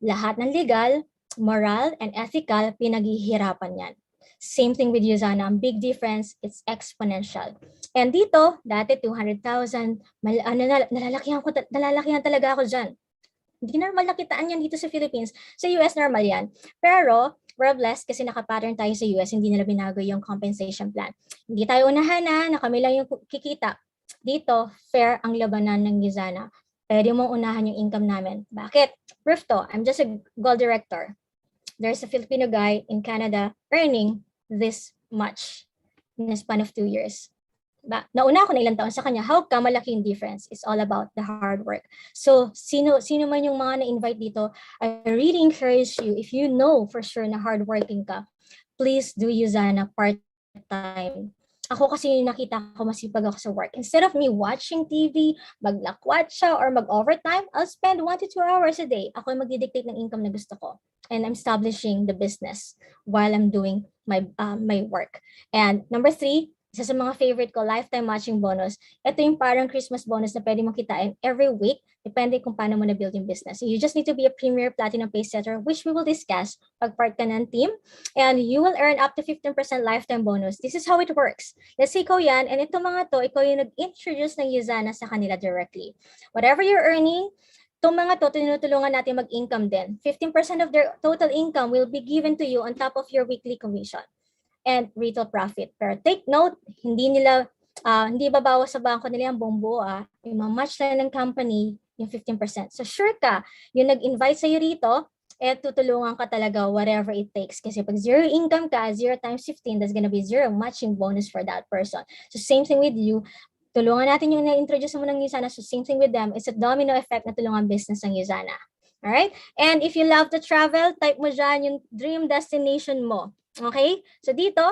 Lahat ng legal, moral, and ethical, pinaghihirapan yan. Same thing with Yuzana. Ang big difference, it's exponential. And dito, dati 200,000, nalalakihan talaga ako dyan. Hindi normal nakitaan yan dito sa Philippines. Sa US, normal yan. Pero, we're blessed kasi nakapattern tayo sa US, hindi nila binago yung compensation plan. Hindi tayo unahan na kami lang yung kikita. Dito, fair ang labanan ng Yuzana. pwede mong unahan yung income namin. Bakit? Proof to, I'm just a goal director. There's a Filipino guy in Canada earning this much in a span of 2 years. Nauna ako na ilang taon sa kanya, how come malaki yung difference? It's all about the hard work. So, sino man yung mga na-invite dito, I really encourage you, if you know for sure na hardworking ka, please do Usana part-time. Ako kasi nakita ko masipag ako sa work. Instead of me watching TV, maglakwat siya, or mag-overtime, I'll spend 1 to 2 hours a day. Ako yung magdidictate ng income na gusto ko. And I'm establishing the business while I'm doing my work. And number 3, isa sa mga favorite ko, lifetime matching bonus. Ito yung parang Christmas bonus na pwede mong kitain every week, depende kung paano mo na-build yung business. So you just need to be a premier platinum pay setter, which we will discuss pag part ka ng team. And you will earn up to 15% lifetime bonus. This is how it works. Let's say ikaw yan, and itong mga to, ikaw yung nag-introduce ng Usana sa kanila directly. Whatever you're earning, itong mga to, tinutulungan natin mag-income din. 15% of their total income will be given to you on top of your weekly commission and retail profit. Pero take note, hindi babawas sa bangko nila yung buong buo. I-match lang ng company yung 15%. So sure ka, yung nag-invite sa'yo rito, tutulungan ka talaga whatever it takes. Kasi pag zero income ka, 0 times 15, that's gonna be 0 matching bonus for that person. So same thing with you, tulungan natin yung na-introduce mo ng Usana. So same thing with them, it's a domino effect na tulungan business ng Usana. Alright? And if you love to travel, type mo dyan yung dream destination mo. Okay? So dito,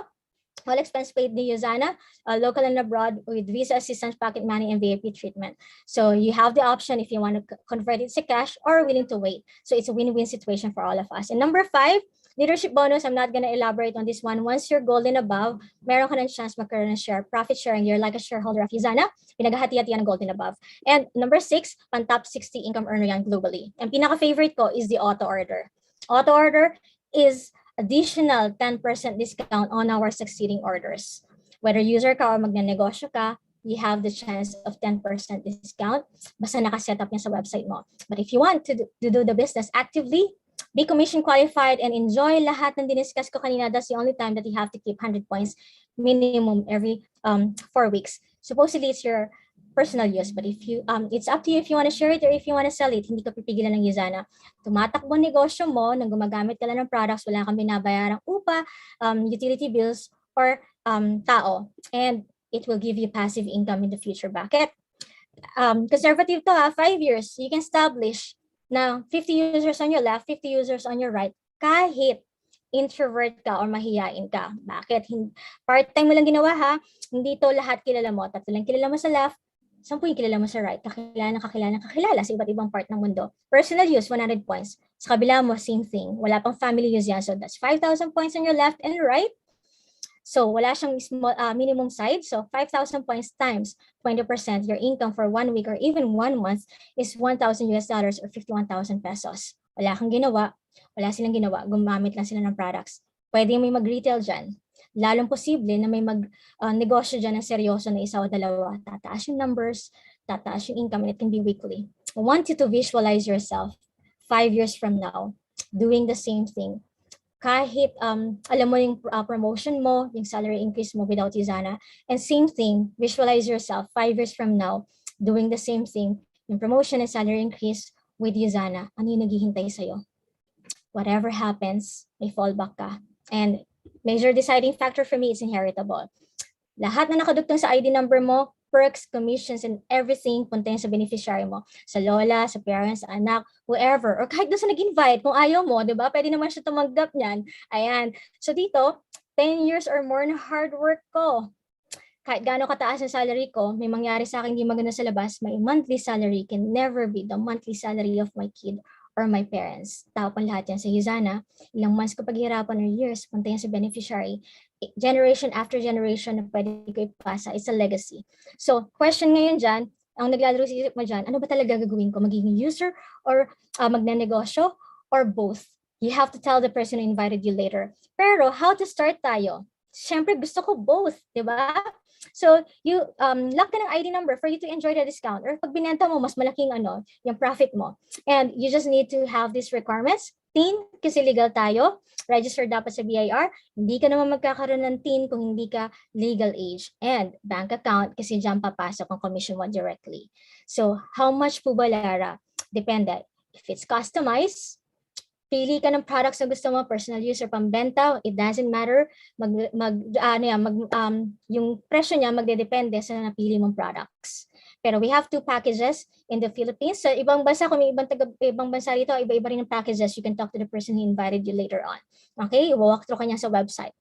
all expense paid ni Usana, local and abroad with visa assistance, pocket money, and VIP treatment. So you have the option if you want to convert it to cash or willing to wait. So it's a win-win situation for all of us. And number 5, leadership bonus. I'm not going to elaborate on this one. Once you're gold and above, meron ka ng chance magkaroon ng share, profit sharing. You're like a shareholder of Usana. Pinaghahati-hati ng gold and above. And number 6, pan-top 60 income earner yan globally. And pinaka-favorite ko is the auto order. Auto order is additional 10% discount on our succeeding orders. Whether user ka or magnanegosyo ka, you have the chance of 10% discount basta nakaset up niya sa website mo. But if you want to do the business actively, be commission qualified, and enjoy lahat ng diniscuss ko kanina, that's the only time that you have to keep 100 points minimum every 4 weeks. Supposedly, it's your personal use, but if you it's up to you if you want to share it or if you want to sell it. Hindi ka pipigilan ng Usana. Tumatakbo negosyo mo, nang gumagamit ka lang ng products, wala kang binabayarang upa, utility bills, or tao, and it will give you passive income in the future. Bakit? Conservative to 5 years, you can establish na 50 users on your left, 50 users on your right, kahit introvert ka or mahiyain ka. Bakit? Part-time mo lang ginawa hindi to lahat kilala mo. 3 lang kilala mo sa left, 10 yung kilala mo sa right, kakilala sa iba't ibang part ng mundo. Personal use, 100 points. Sa kabila mo, same thing. Wala pang family use yan. So that's 5,000 points on your left and right. So wala siyang minimum side. So 5,000 points times 20%, your income for 1 week or even 1 month is $1,000 or 51,000 pesos. Wala kang ginawa. Wala silang ginawa. Gumamit lang sila ng products. Pwede may mag-retail dyan. Lalong posible na may mag-negosyo dyan ng seryoso na 1 o 2. Tataas yung numbers, tataas yung income, and it can be weekly. I want you to visualize yourself 5 years from now doing the same thing. Kahit alam mo yung promotion mo, yung salary increase mo without Usana. And same thing, visualize yourself 5 years from now doing the same thing, yung promotion and salary increase with Usana. Ano yung naghihintay sa'yo? Whatever happens, may fallback ka. And major deciding factor for me is inheritable. Lahat na nakadugtong sa ID number mo, perks, commissions, and everything punta yun sa beneficiary mo. Sa lola, sa parents, sa anak, whoever. Or kahit doon sa nag-invite, kung ayaw mo, di ba? Pwede naman siya tumanggap niyan. Ayan. So dito, 10 years or more na hard work ko. Kahit gaano kataas ang salary ko, may mangyari sa akin hindi maganda sa labas, my monthly salary can never be the monthly salary of my kid or my parents. Tapon lahat yan sa Usana. Ilang months ko paghihirapan or years, punta yan sa beneficiary. Generation after generation na pwede ko ipasa. It's a legacy. So, question ngayon dyan, ang naglalaro sa isip mo dyan, ano ba talaga gagawin ko? Magiging user or magnanegosyo or both? You have to tell the person who invited you later. Pero, how to start tayo? Siyempre, gusto ko both, di ba? So, you lock ka ng ID number for you to enjoy the discount. Or pag binenta mo, mas malaking yung profit mo. And you just need to have these requirements. Teen, kasi legal tayo, register dapat sa BIR. Hindi ka naman magkakaroon ng teen kung hindi ka legal age. And bank account, kasi dyan papasok ang commission mo directly. So, how much po ba, Lara? Depende. If it's customized, pili ka ng products na gusto mo, personal use or pambenta, it doesn't matter. Yung presyo niya magdedepende sa napili mong products. Pero we have 2 packages in the Philippines. Sa ibang bansa, kung may ibang bansa dito, iba-iba rin ng packages. You can talk to the person who invited you later on. Okay? Walk through ka niya sa website.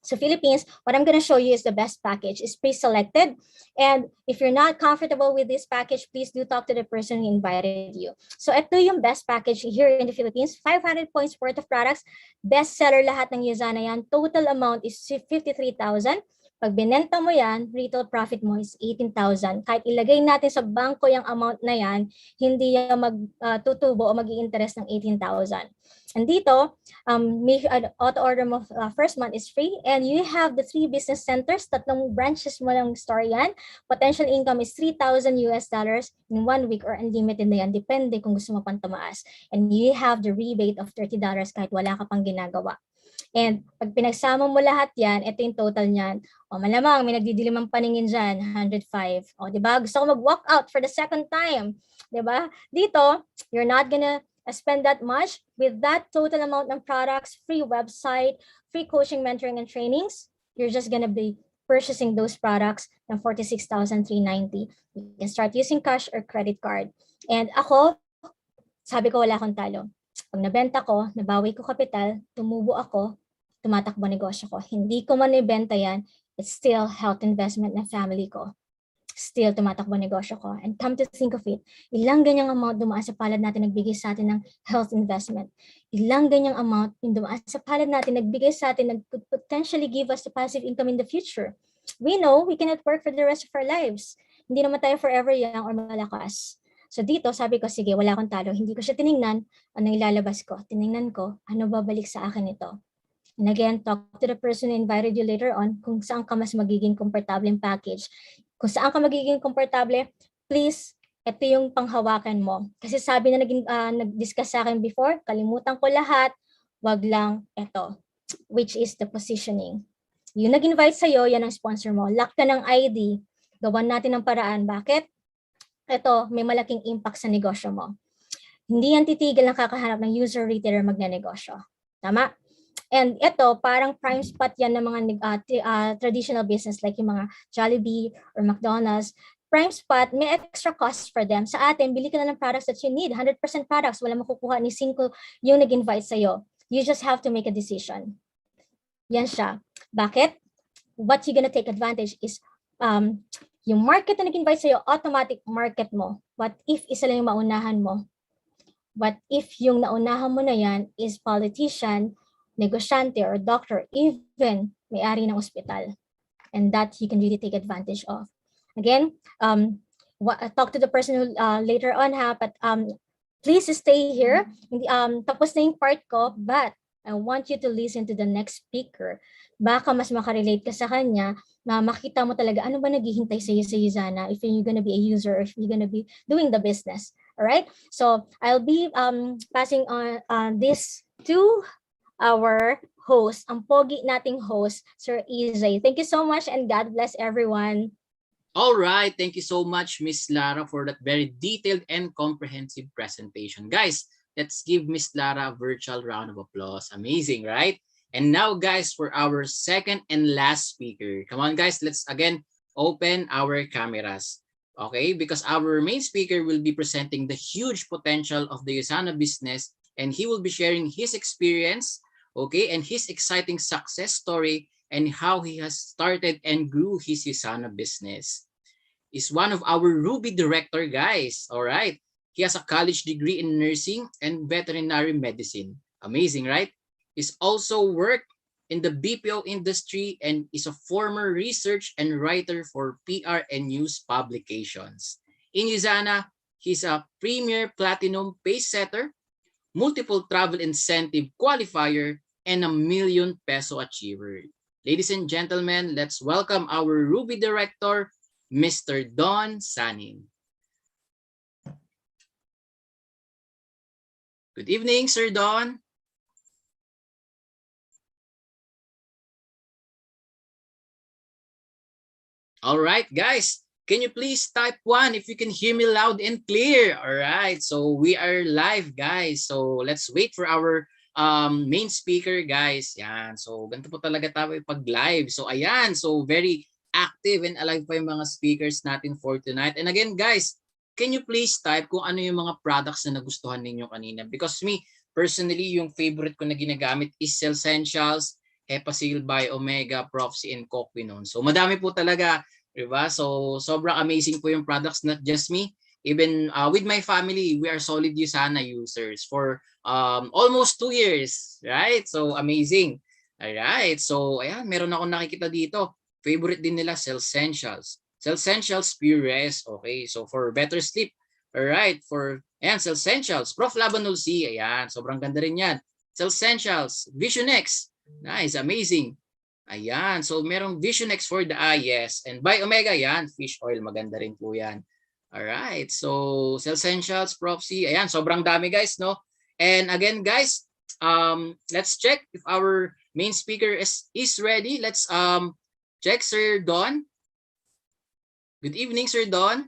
So Philippines, what I'm going to show you is the best package. It's pre-selected. And if you're not comfortable with this package, please do talk to the person who invited you. So ito yung best package here in the Philippines. 500 points worth of products. Best seller lahat ng Yuzana yan. Total amount is 53,000. Pag binenta mo yan, retail profit mo is 18,000. Kahit ilagay natin sa bangko yung amount na yan, hindi yan magtutubo o mag-i-interest ng 18,000. And dito, may auto order mo first month is free, and you have the 3 business centers, 3 branches mo lang store yan. Potential income is $3,000 in 1 week or unlimited na yan, depende kung gusto mo pang tumaas. And you have the rebate of $30 kahit wala ka pang ginagawa. And pag pinagsama mo lahat yan, ito yung total niyan. O malamang may nagdidilimang paningin dyan, 105. O diba? Gusto ko mag-walk out for the second time. Diba? Dito, you're not gonna spend that much. With that total amount of products, free website, free coaching, mentoring, and trainings, you're just gonna be purchasing those products ng 46,390. You can start using cash or credit card. And ako, sabi ko wala akong talo. Pag nabenta ko, nabawi ko kapital, tumubo ako, tumatakbo negosyo ko. Hindi ko man ibenta yan, it's still health investment ng family ko. Still tumatakbo negosyo ko. And come to think of it, ilang ganyang amount dumaan sa palad natin nagbigay sa atin ng health investment. Ilang ganyang amount yung dumaan sa palad natin nagbigay sa atin that could potentially give us the passive income in the future. We know we cannot work for the rest of our lives. Hindi naman tayo forever young or malakas. So dito, sabi ko, sige, wala akong talo. Hindi ko siya tiningnan, ano ilalabas ko. Tiningnan ko, ano babalik sa akin ito. And again, talk to the person who invited you later on kung saan ka mas magiging komportable yung package. Kung saan ka magiging komportable, please, ito yung panghawakan mo. Kasi sabi na nag-discuss sa akin before, kalimutan ko lahat, wag lang ito, which is the positioning. Yung nag-invite sa'yo, yan ang sponsor mo. Lock ka ng ID, gawan natin ng paraan. Bakit? Ito, may malaking impact sa negosyo mo. Hindi yan titigil ng kakahanap ng user retailer magnanegosyo. Tama? And ito, parang prime spot yan ng mga traditional business like yung mga Jollibee or McDonald's. Prime spot, may extra cost for them. Sa atin, bili ka na ng products that you need. 100% products, wala makukuha ni 5 yung nag-invite sa'yo. You just have to make a decision. Yan siya. Bakit? What you're gonna take advantage is yung market na nag-invite sa'yo, automatic market mo. What if isa lang yung maunahan mo? What if yung naunahan mo na yan is politician, negosyante, or doctor, even may-ari ng ospital? And that you can really take advantage of. Again, talk to the person who, later on, but please stay here. Tapos na yung part ko, but I want you to listen to the next speaker. Baka mas makarelate ka sa kanya, na makita mo talaga ano ba naghihintay sa iyo sa Yuzana if you're gonna be a user or if you're gonna be doing the business. All right? So I'll be passing on this to our host, ang pogi nating host, Sir EJ. Thank you so much and God bless everyone. All right, thank you so much, Miss Lara, for that very detailed and comprehensive presentation. Guys, let's give Miss Lara a virtual round of applause. Amazing, right? And now, guys, for our second and last speaker. Come on, guys, let's again open our cameras. Okay, because our main speaker will be presenting the huge potential of the Yuzana business, and he will be sharing his experience, okay, and his exciting success story and how he has started and grew his Yuzana business. He's one of our Ruby director, guys. All right. He has a college degree in nursing and veterinary medicine. Amazing, right? He's also worked in the BPO industry and is a former research and writer for PR and news publications. In Yuzana, he's a premier platinum pace setter, multiple travel incentive qualifier, and a ₱1 million achiever. Ladies and gentlemen, let's welcome our Ruby director, Mr. Don Sanin. Good evening, Sir Don. All right, guys. Can you please type 1 if you can hear me loud and clear? All right. So we are live, guys. So let's wait for our main speaker, guys. Yan. So ganito po talaga tayo pag live. So ayan. So very active and alive pa yung mga speakers natin for tonight. And again, guys, can you please type kung ano yung mga products na nagustuhan ninyo kanina? Because me, personally, yung favorite ko na ginagamit is Essentials, Hepasil by Omega, Proxy, and Coquinone. So madami po talaga. Diba? So, sobrang amazing po yung products, not just me. Even with my family, we are solid Usana users for almost 2 years. Right? So, amazing. Alright. So, ayan, meron akong nakikita dito. Favorite din nila, Essentials. Essentials Pure Rest. Okay. So, for better sleep. Alright. For, ayan, Essentials. Prof. Labanol C. Ayan. Sobrang ganda rin yan. Essentials. Vision X. Nice. Amazing. Ayan. So, merong Vision X for the eye, yes. And by Omega, yan. Fish oil, maganda rin po yan. Alright. So, Essentials, Proxy. Ayan, sobrang dami, guys, no? And again, guys, let's check if our main speaker is ready. Let's check, Sir Don. Good evening, Sir Don.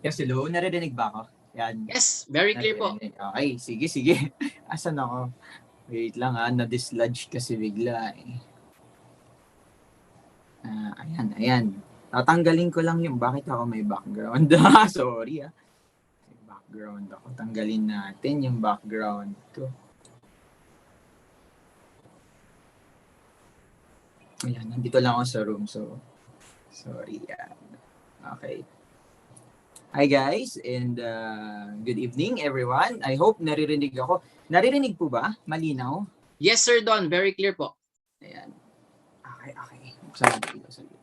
Yes, hello. Naririnig ba ako? Yan. Yes, very clear po. Okay, sige. Asan ako? Wait lang na-dislodge kasi bigla eh. Ayan. Tatanggalin ko lang yung bakit ako may background. Sorry may background ako. Tanggalin natin yung background ko. Ayan, nandito lang ako sa room. So, sorry. Okay. Hi guys, and good evening everyone. I hope naririnig ako. Naririnig po ba? Malinaw? Yes, Sir Don. Very clear po. Ayan. Okay.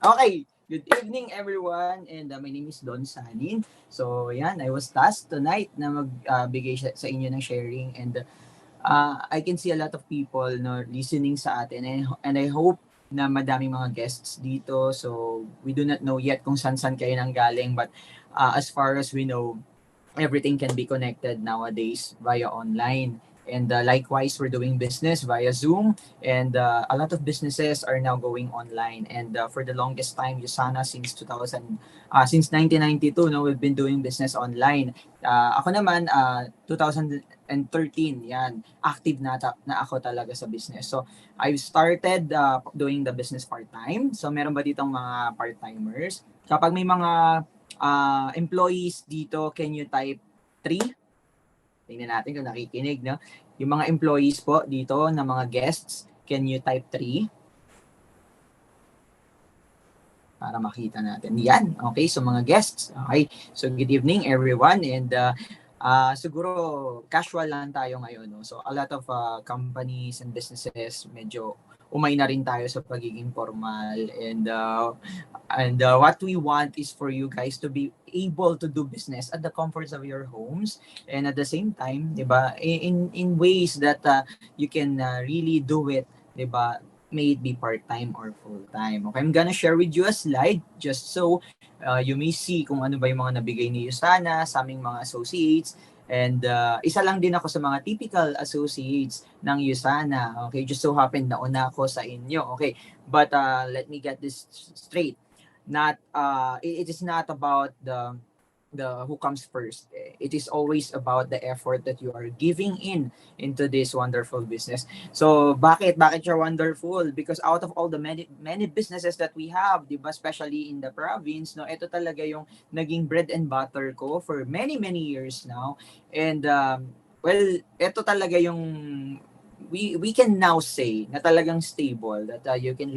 Okay, good evening everyone, and my name is Don Sanin. So yan, I was tasked tonight na magbigay sa inyo ng sharing, and I can see a lot of people listening sa atin, and I hope na madaming mga guests dito. So we do not know yet kung saan kayo nang galing, but as far as we know, everything can be connected nowadays via online. And likewise, we're doing business via Zoom, and a lot of businesses are now going online. And for the longest time, Usana since 1992, we've been doing business online. Ako naman, 2013, yan, active na ako talaga sa business. So I've started doing the business part-time. So meron ba ditong mga part-timers? Kapag may mga employees dito, can you type 3? Tingnan natin kung nakikinig, no? Yung mga employees po dito na mga guests, can you type 3? Para makita natin. Yan. Okay, so mga guests. Okay. So good evening everyone, and siguro casual lang tayo ngayon, no? So a lot of companies and businesses medyo umay na rin tayo sa pagiging formal, and what we want is for you guys to be able to do business at the comforts of your homes, and at the same time, 'di ba, in ways that you can really do it, 'di ba, may it be part-time or full-time. Okay, I'm gonna share with you a slide just so you may see kung ano ba yung mga nabigay ni Usana sa aming mga associates. And isa lang din ako sa mga typical associates ng Usana. Okay, just so happen na una ako sa inyo. Okay, but let me get this straight. It is not about the who comes first. It is always about the effort that you are giving into this wonderful business. So bakit siya wonderful? Because out of all the many businesses that we have, diba, especially in the province, no, ito talaga yung naging bread and butter ko for many years now. And well, ito talaga yung we can now say na talagang stable, that you can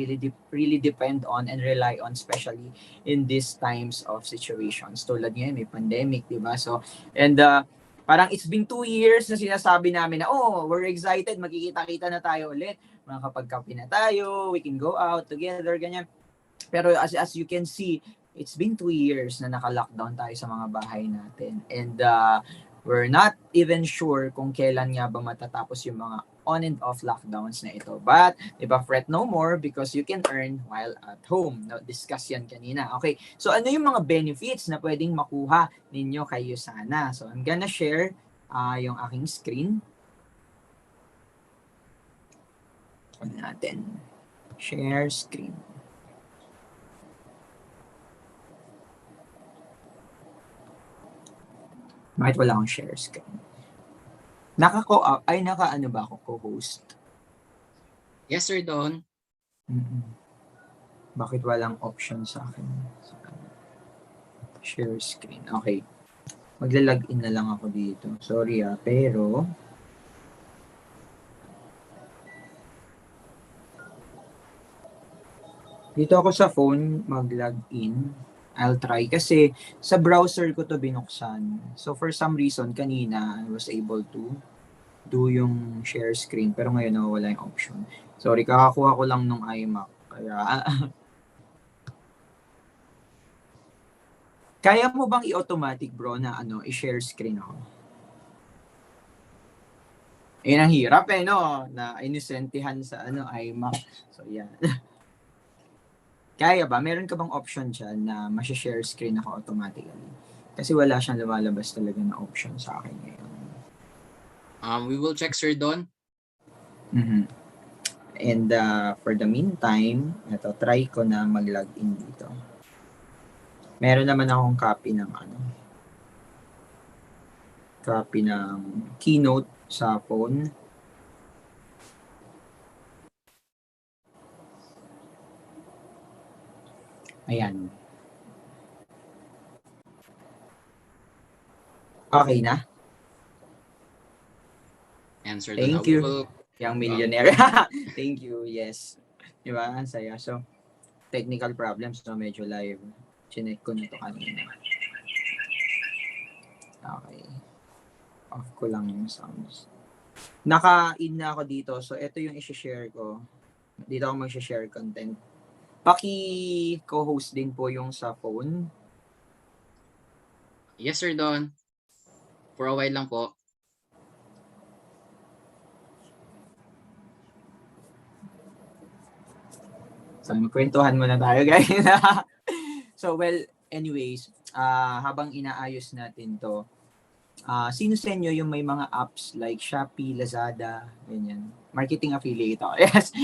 really depend on and rely on, especially in these times of situations. Tulad ngayon, may pandemic, di ba? So, and parang it's been 2 years na sinasabi namin na, we're excited, magkikita-kita na tayo ulit. Makakapagkape na tayo, we can go out together, ganyan. Pero as you can see, it's been 2 years na naka-lockdown tayo sa mga bahay natin. And we're not even sure kung kailan nga ba matatapos yung mga on and off lockdowns na ito. But, diba, fret no more because you can earn while at home. No, discuss yan kanina. Okay, so ano yung mga benefits na pwedeng makuha ninyo kay Usana? So, I'm gonna share yung aking screen. Ano natin? Share screen. Bakit wala akong share screen? Naka-ano ba ako, co-host? Yes, Sir Don. Bakit walang option sa akin? Share screen. Okay. Magla-login na lang ako dito. Sorry pero dito ako sa phone mag-login. I'll try kasi sa browser ko to binuksan. So for some reason kanina I was able to do yung share screen pero ngayon wala yung option. Sorry, kakakuha ko lang nung iMac. Kaya kaya mo bang i-automatic bro na i-share screen ako? Ang hirap no? Na inisentihan sa iMac. So yan. Kaya ba? Meron ka bang option dyan na masya-share screen ako automatically? Kasi wala siyang lumalabas talaga na option sa akin ngayon. We will check, Sir Don. And for the meantime, try ko na mag-login dito. Meron naman akong copy ng keynote sa phone. Ayan. Okay na? Answer Thank you. Young millionaire. Thank you. Yes. Diba? Ang saya. So, technical problems no, medyo live. Chinek ko na to kanina. Okay. Off ko lang yung sounds. Naka-in na ako dito. So, ito yung i-share ko. Dito ako mag-share content. Paki-co-host din po yung sa phone. Yes, Sir Don. For a while lang po. So, magkwentuhan muna tayo, guys. So, well, anyways, habang inaayos natin to, sino sa inyo yung may mga apps like Shopee, Lazada, ganyan? Marketing affiliate ako. Yes.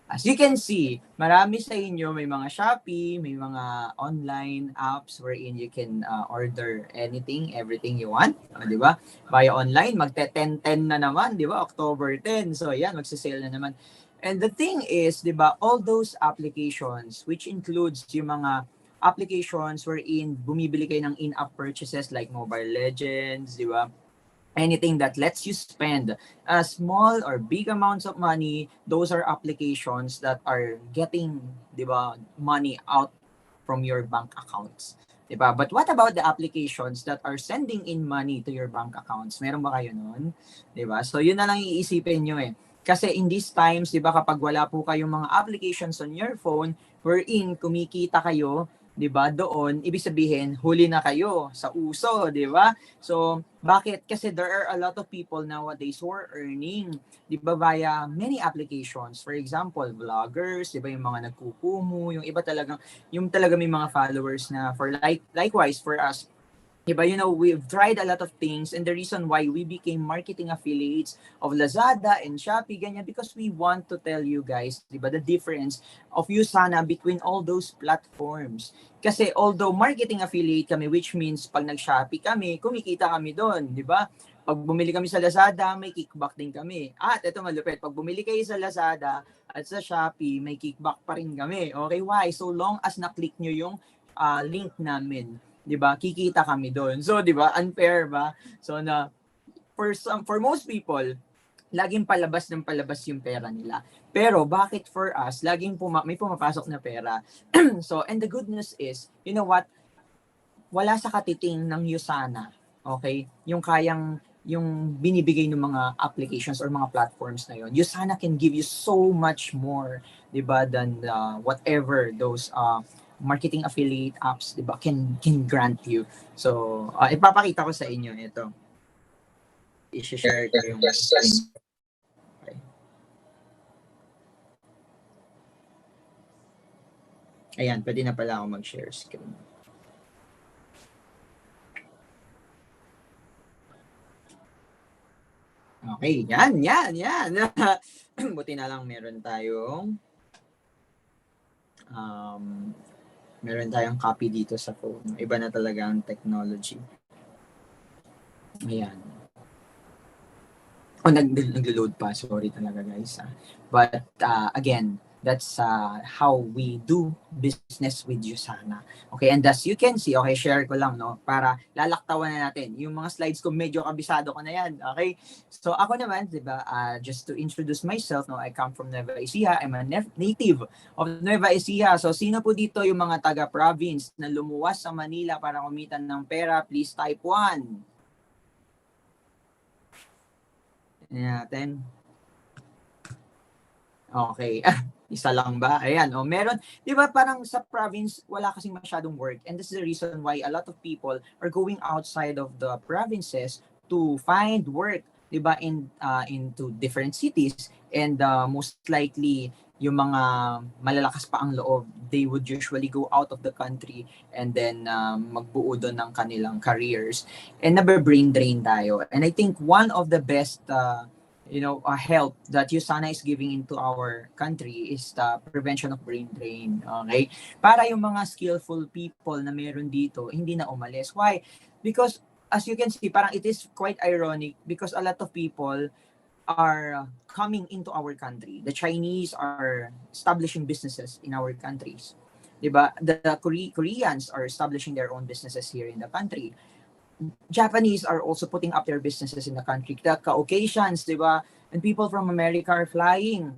As you can see, marami sa inyo may mga Shopee, may mga online apps wherein you can order anything, everything you want. Di ba? Via online, magte-10-10 na naman, di ba? October 10. So, yan, magsisale na naman. And the thing is, di ba, all those applications, which includes yung mga applications wherein bumibili kayo ng in-app purchases like Mobile Legends, di ba? Anything that lets you spend small or big amounts of money, those are applications that are getting, di ba, money out from your bank accounts. Di ba? But what about the applications that are sending in money to your bank accounts? Meron ba kayo nun? Di ba? So yun na lang iisipin nyo Kasi in these times, di ba, kapag wala po kayong mga applications on your phone, wherein kumikita kayo, di ba, doon, ibig sabihin, huli na kayo sa uso, di ba? So, bakit? Kasi there are a lot of people nowadays who are earning, di ba, via many applications. For example, vloggers, di ba, yung mga nagkukumu, yung iba talagang, yung talaga may mga followers na likewise for us, diba, we've tried a lot of things, and the reason why we became marketing affiliates of Lazada and Shopee, ganyan, because we want to tell you guys, diba, the difference of Usana between all those platforms. Kasi although marketing affiliate kami, which means pag nag-Shopee kami, kumikita kami doon, diba? Pag bumili kami sa Lazada, may kickback din kami. At ito malupit, pag bumili kayo sa Lazada at sa Shopee, may kickback pa rin kami. Okay, why? So long as na-click nyo yung link namin, 'di ba? Kikita kami doon. So, 'di ba? Unfair ba? So na for most people, laging palabas yung pera nila. Pero bakit for us, laging may pumapasok na pera? So, and the good news is, you know what? Wala sa katiting ng Usana, okay? Yung binibigay ng mga applications or mga platforms na yon. Usana can give you so much more, 'di ba, than whatever those marketing affiliate apps, di ba, can grant you. So, ipapakita ko sa inyo ito. I-share ko yung screen. Okay. Ayan, pwede na pala ako mag-share screen. Okay, yan. Buti na lang meron tayong copy dito sa phone. Iba na talaga ang technology. Ayan. Naglo-load pa. Sorry talaga, guys. But again, that's how we do business with Usana. Okay, and as you can see, okay, share ko lang, no, para lalaktawan na natin. Yung mga slides ko, medyo kabisado ko na yan. Okay, so ako naman, di ba, just to introduce myself, no, I come from Nueva Ecija. I'm a native of Nueva Ecija. So, sino po dito yung mga taga-province na lumuwas sa Manila para kumita ng pera? Please type 1. Natin. Okay. Isa lang ba? Ayan. O, meron. Di ba parang sa province, wala kasing masyadong work. And this is the reason why a lot of people are going outside of the provinces to find work. Di ba? Into different cities. And most likely, yung mga malalakas pa ang loob, they would usually go out of the country and then magbuo doon ng kanilang careers. And nabe-brain drain tayo. And I think one of the best help that Usana is giving into our country is the prevention of brain drain. Okay? Para yung mga skillful people na meron dito, hindi na umalis. Why? Because as you can see, parang it is quite ironic because a lot of people are coming into our country. The Chinese are establishing businesses in our countries. Diba? The Koreans are establishing their own businesses here in the country. Japanese are also putting up their businesses in the country. The Caucasians, di ba? And people from America are flying,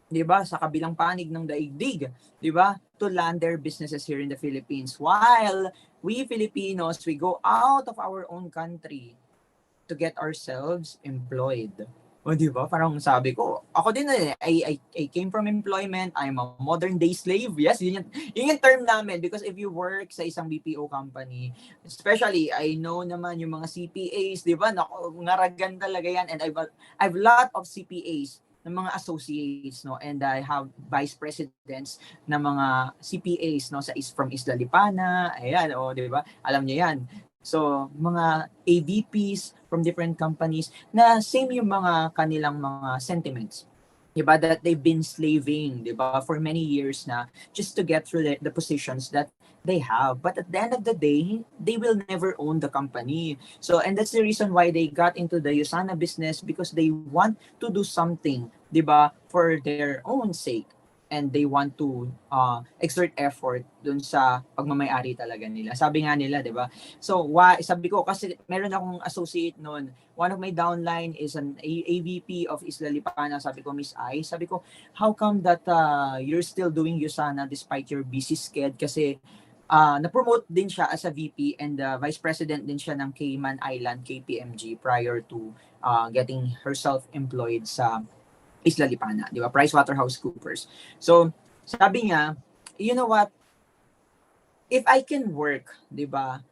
di ba? Sa kabilang panig ng daigdig, di ba? To land their businesses here in the Philippines. While we Filipinos, we go out of our own country to get ourselves employed. O, di ba? Parang sabi ko, ako din I came from employment. I'm a modern day slave. Yes, yun yung term namin. Because if you work sa isang BPO company, especially, I know naman yung mga CPAs, di ba? Ngaragan talaga yan. And I've lot of CPAs ng mga associates, no? And I have vice presidents na mga CPAs, no? From Isla Lipana. Ayan, o, di ba? Alam niyo yan. So, mga AVPs from different companies na same yung mga kanilang mga sentiments. Diba? That they've been slaving, diba? For many years na just to get through the positions that they have. But at the end of the day, they will never own the company. So, and that's the reason why they got into the Usana business because they want to do something, diba? For their own sake. And they want to exert effort dun sa pagmamayari talaga nila. Sabi nga nila, di ba? So, sabi ko, kasi meron akong associate noon. One of my downline is an AVP of Isla Lipana. Sabi ko, Miss I, sabi ko, how come that you're still doing Usana despite your busy schedule? Kasi na-promote din siya as a VP and vice president din siya ng Cayman Island, KPMG, prior to getting herself employed sa Isla Lipana, di ba? PricewaterhouseCoopers. So, sabi niya, you know what? If I can work, di ba,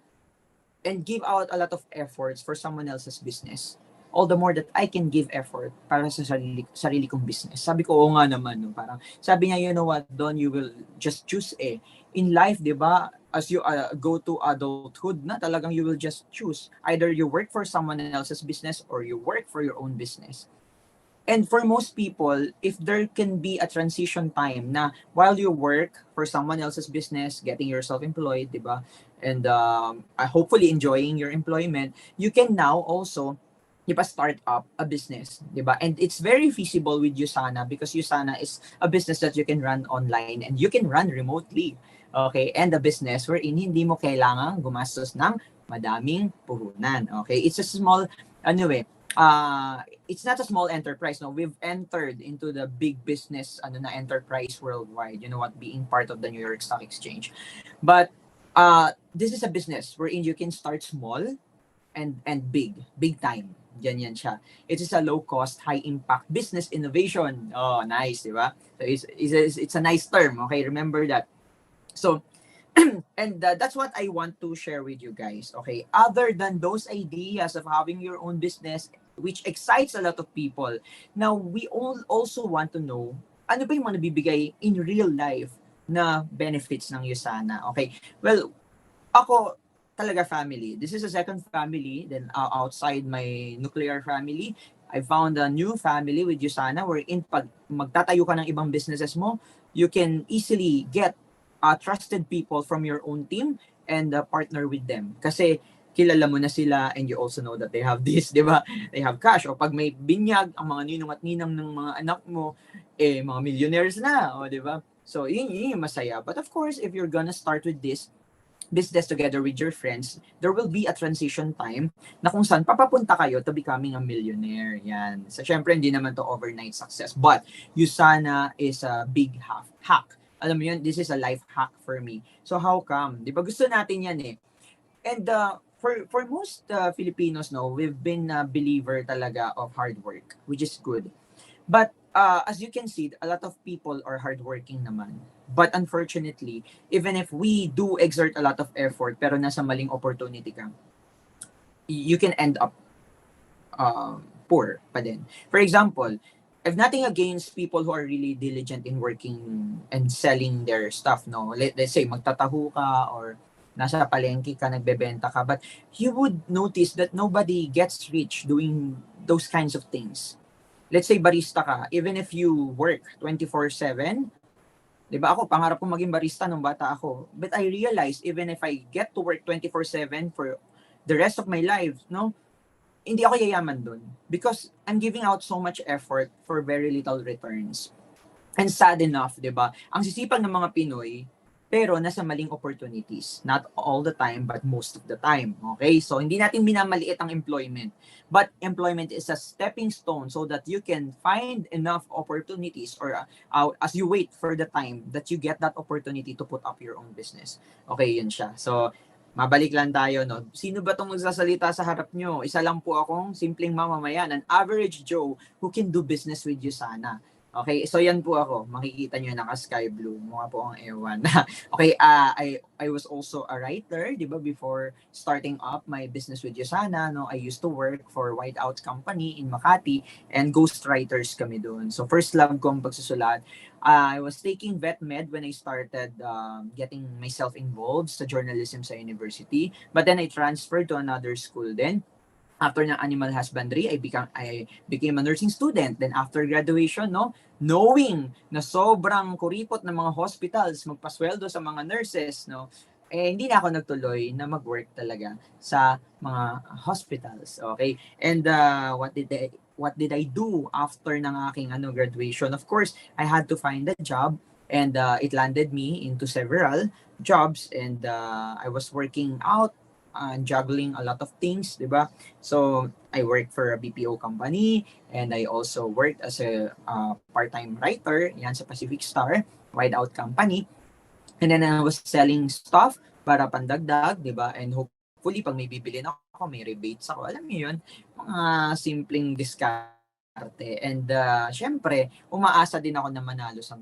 and give out a lot of efforts for someone else's business, all the more that I can give effort para sa sarili kong business. Sabi ko, oo nga naman. No? Parang, sabi niya, you know what, Don, you will just choose in life, di ba, as you go to adulthood na talagang you will just choose. Either you work for someone else's business or you work for your own business. And for most people, if there can be a transition time na while you work for someone else's business, getting yourself employed, diba? And hopefully enjoying your employment, you can now also start up a business, diba? And it's very feasible with Usana because Usana is a business that you can run online and you can run remotely. Okay? And a business wherein hindi mo kailangan gumastos ng madaming puhunan. Okay? It's a small, it's not a small enterprise. No, we've entered into the big business enterprise worldwide. You know what, being part of the New York Stock Exchange. But this is a business wherein you can start small and big time. Ganyan siya. It is a low cost, high impact business innovation. Oh, nice, di ba? So it's a nice term. Okay, remember that. So, and that's what I want to share with you guys. Okay, other than those ideas of having your own business, which excites a lot of people, now we all also want to know ano ba yung mga nabibigay in real life na benefits ng Usana. Okay, well, ako talaga family. This is a second family. Then outside my nuclear family, I found a new family with Usana wherein pag magtatayo ka ng ibang businesses mo, you can easily get trusted people from your own team and partner with them. Kasi kilala mo na sila and you also know that they have this, di ba? They have cash. O pag may binyag, ang mga ninong at ninang ng mga anak mo, mga millionaires na, o di ba? So, yun yung masaya. But of course, if you're gonna start with this business together with your friends, there will be a transition time na kung saan papapunta kayo to becoming a millionaire. Yan. So, syempre, hindi naman to overnight success. But, Usana is a big hack. Alam mo yun, this is a life hack for me. So, how come? Di ba gusto natin yan eh. And for most Filipinos, no, we've been a believer talaga of hard work, which is good. But as you can see, a lot of people are hardworking naman. But unfortunately, even if we do exert a lot of effort, pero nasa maling opportunity ka, you can end up poor pa din. For example, I have nothing against people who are really diligent in working and selling their stuff, no? Let's say, magtataho ka or nasa palengke ka, nagbebenta ka, but you would notice that nobody gets rich doing those kinds of things. Let's say, barista ka, even if you work 24/7, di ba ako, pangarap ko maging barista nung bata ako. But I realized, even if I get to work 24/7 for the rest of my life, no, hindi ako yayaman dun. Because I'm giving out so much effort for very little returns. And sad enough, di ba? Ang sisipag ng mga Pinoy, pero nasa maling opportunities. Not all the time, but most of the time. Okay? So, hindi natin minamaliit ang employment. But employment is a stepping stone so that you can find enough opportunities or as you wait for the time that you get that opportunity to put up your own business. Okay, yun siya. So, mabalik lang tayo, no? Sino ba itong magsasalita sa harap nyo? Isa lang po akong simpleng mamamayan, an average Joe who can do business with you sana. Okay, so yan po ako. Makikita nyo naka-sky blue. Mukha po ang ewan. Okay, I was also a writer, di ba, before starting up my business with Yusana, no? I used to work for Whiteout Company in Makati and ghostwriters kami doon. So first love ko ang pagsusulat. I was taking vet med when I started getting myself involved sa journalism sa university. But then I transferred to another school then. After ng animal husbandry, I became a nursing student. Then after graduation, no, knowing na sobrang kuripot ng mga hospitals magpasweldo sa mga nurses, no, hindi na ako nagtuloy na mag-work talaga sa mga hospitals. Okay? And what did I do after ng aking graduation? Of course, I had to find a job and it landed me into several jobs and I was working out juggling a lot of things, di ba? So, I worked for a BPO company and I also worked as a part-time writer yan sa Pacific Star, Whiteout Company. And then I was selling stuff para pandagdag, di ba? And hopefully, pag may bibili na ako, may rebates ako. Alam niyo yun, mga simpleng discount. And syempre, umaasa din ako na manalo sa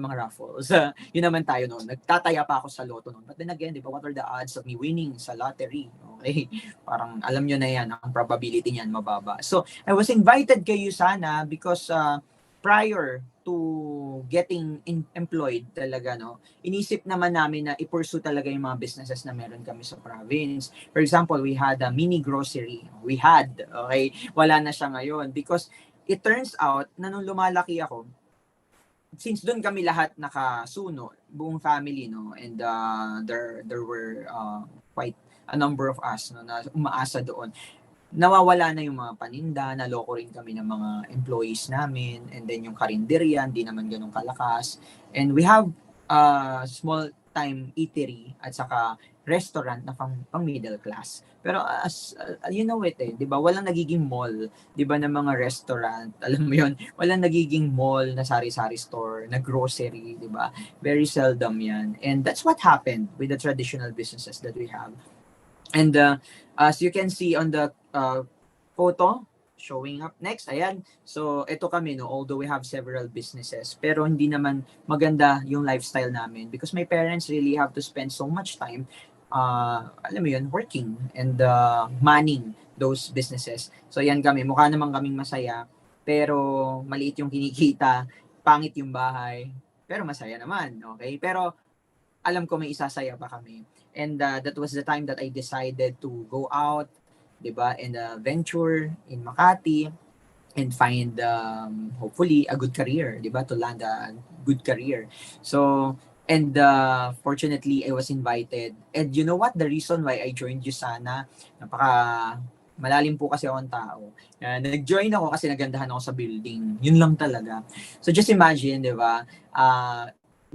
mga raffles. Yun naman tayo noon. Nagtataya pa ako sa loto noon. But then again, di ba, what are the odds of me winning sa lottery? Okay? Parang alam nyo na yan, ang probability niyan mababa. So, I was invited kay Usana because prior to getting employed talaga, no, inisip naman namin na i-pursue talaga yung mga businesses na meron kami sa province. For example, we had a mini grocery. We had, okay? Wala na siya ngayon because it turns out na nung lumalaki ako, since doon kami lahat nakasuno, buong family, no, and there were quite a number of us, no, na umaasa doon. Nawawala na yung mga paninda, naloko rin kami ng mga employees namin, and then yung karinderya, hindi naman ganun kalakas. And we have a small time eatery at saka restaurant na pang middle class. Pero as you know it, di ba, walang nagiging mall, di ba, ng mga restaurant, alam mo yun, walang nagiging mall na sari-sari store, na grocery, di ba? Very seldom yan. And that's what happened with the traditional businesses that we have. And as you can see on the photo showing up next, ayan. So, ito kami, no, although we have several businesses, pero hindi naman maganda yung lifestyle namin because my parents really have to spend so much time, alam mo yun, working and manning those businesses. So, yan kami. Mukha naman kaming masaya, pero maliit yung kinikita, pangit yung bahay, pero masaya naman, okay? Pero, alam ko may isasaya pa kami. And that was the time that I decided to go out, diba, and venture in Makati and find hopefully a good career, diba, to land a good career. So And fortunately, I was invited. And you know what? The reason why I joined USANA, napaka malalim po kasi akong tao. Nag-join ako kasi nagandahan ako sa building. Yun lang talaga. So just imagine, di ba?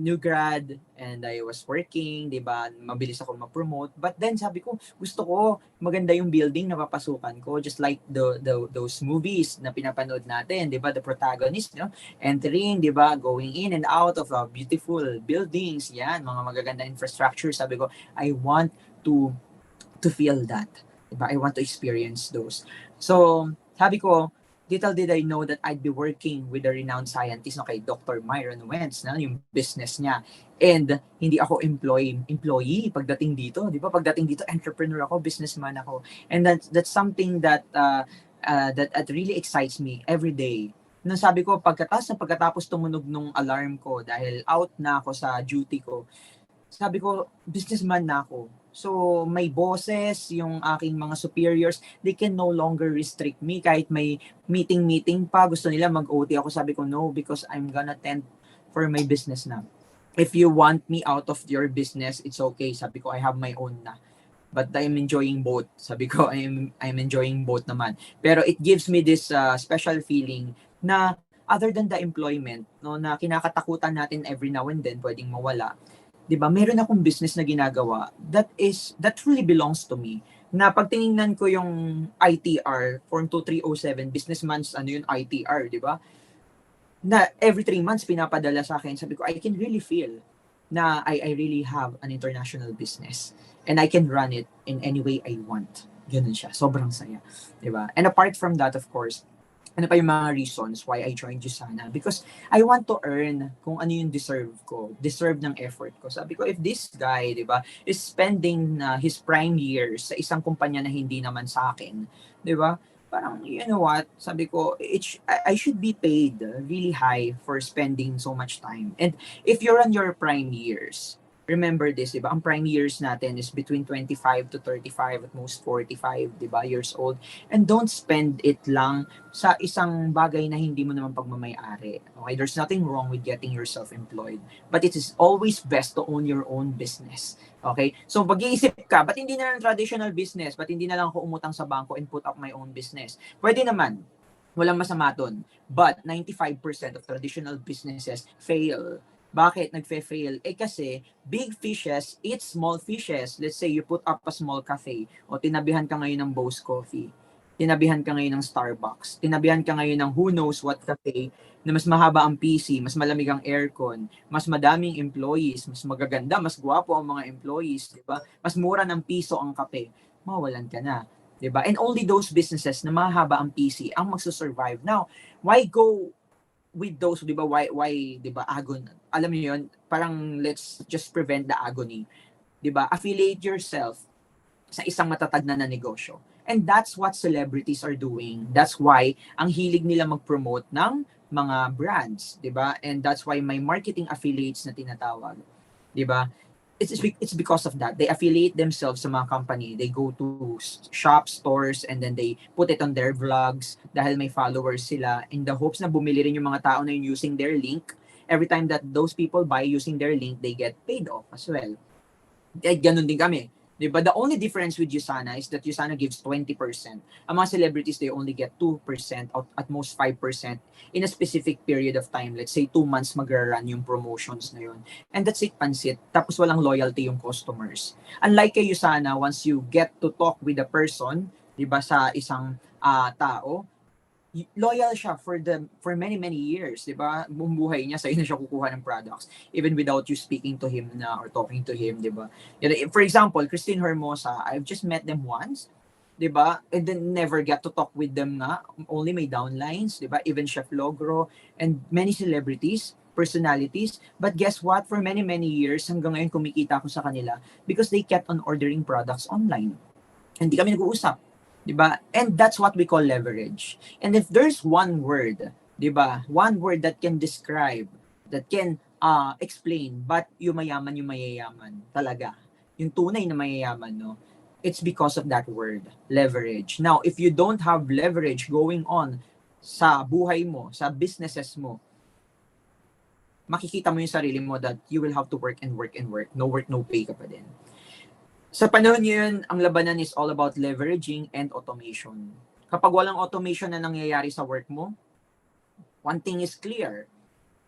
New grad and I was working, 'di ba? Mabilis ako ma-promote. But then sabi ko, gusto ko maganda yung building na papasukan ko, just like those movies na pinapanood natin, 'di ba? The protagonist, entering, 'di ba? Going in and out of beautiful buildings, yan, mga magaganda infrastructure. Sabi ko, I want to feel that. 'Di ba? I want to experience those. So, sabi ko, little did I know that I'd be working with a renowned scientist, no, kay Dr. Myron Wentz, na yung business niya. And hindi ako employee pagdating dito, di ba? Pagdating dito, entrepreneur ako, businessman ako. And that's something that really excites me every day. Nung sabi ko, pagkatapos tumunog nung alarm ko dahil out na ako sa duty ko, sabi ko, businessman na ako. So, may bosses, yung aking mga superiors, they can no longer restrict me. Kahit may meeting pa, gusto nila mag-OT ako. Sabi ko, no, because I'm gonna tend for my business na. If you want me out of your business, it's okay. Sabi ko, I have my own na. But I'm enjoying both. Sabi ko, I'm enjoying both naman. Pero it gives me this special feeling na other than the employment, no, na kinakatakutan natin every now and then, pwedeng mawala. 'Di ba? Meron akong business na ginagawa that truly belongs to me. Na pag tiningnan ko yung ITR, Form 2307, businessman's yun, ITR, 'di ba? Na every 3 months pinapadala sa akin. Sabi ko, I can really feel na I really have an international business and I can run it in any way I want. Ganun siya. Sobrang saya. 'Di ba? And apart from that, of course, ano pa yung mga reasons why I joined USANA? Because I want to earn kung ano yung deserve ng effort ko. Sabi ko, if this guy, di ba, is spending his prime years sa isang kumpanya na hindi naman sa akin, di ba, parang, you know what, sabi ko, I should be paid really high for spending so much time. And if you're on your prime years, remember this, diba? Ang prime years natin is between 25 to 35, at most 45, diba, years old. And don't spend it lang sa isang bagay na hindi mo naman pagmamayari. Okay, there's nothing wrong with getting yourself employed. But it is always best to own your own business. Okay? So, pag-iisip ka, ba't hindi na lang traditional business? Ba't hindi na lang ako umutang sa bangko and put up my own business? Pwede naman. Walang masama dun. But 95% of traditional businesses fail. Bakit nagfe-fail? Kasi big fishes eat small fishes. Let's say you put up a small cafe o tinabihan ka ngayon ng Bose Coffee. Tinabihan ka ngayon ng Starbucks. Tinabihan ka ngayon ng who knows what cafe na mas mahaba ang PC, mas malamig ang aircon, mas madaming employees, mas magaganda, mas gwapo ang mga employees, di ba? Mas mura ng piso ang kape. Mawalan ka na. 'Di ba? And only those businesses na mahaba ang PC ang magsusurvive. Now, why go with those, 'di ba? Why 'di ba, alam niyo 'yon, parang let's just prevent the agony. 'Di ba? Affiliate yourself sa isang matatag na negosyo. And that's what celebrities are doing. That's why ang hilig nila mag-promote ng mga brands, 'di ba? And that's why may marketing affiliates na tinatawag. 'Di ba? It's because of that. They affiliate themselves sa mga company. They go to shop, stores, and then they put it on their vlogs dahil may followers sila in the hopes na bumili rin yung mga tao na yun using their link. Every time that those people buy using their link, they get paid off as well. Ganun din kami. Diba? The only difference with USANA is that USANA gives 20%. Ang mga celebrities, they only get 2%, at most 5% in a specific period of time. Let's say 2 months mag-run yung promotions na yun. And that's it, pansit. Tapos walang loyalty yung customers. Unlike kay USANA, once you get to talk with a person, diba, sa isang tao, loyal siya for many years, 'di ba? Buong buhay niya sa na siya kukuha ng products even without you speaking to him na or talking to him, 'di ba? For example, Christine Hermosa, I've just met them once, 'di ba? And then never get to talk with them nga, only may downlines, 'di ba? Even Chef Logro and many celebrities, personalities, but guess what? For many years hanggang ngayon kumikita ako sa kanila because they kept on ordering products online. Hindi kami nag-uusap. Diba? And that's what we call leverage. And if there's one word, diba, one word that can describe, that can explain, but yung mayayaman talaga, yung tunay na mayayaman, no, it's because of that word, leverage. Now, if you don't have leverage going on sa buhay mo, sa businesses mo, makikita mo yung sarili mo that you will have to work and work and work. No work, no pay ka pa din. Sa panahon yun, ang labanan is all about leveraging and automation. Kapag walang automation na nangyayari sa work mo, one thing is clear.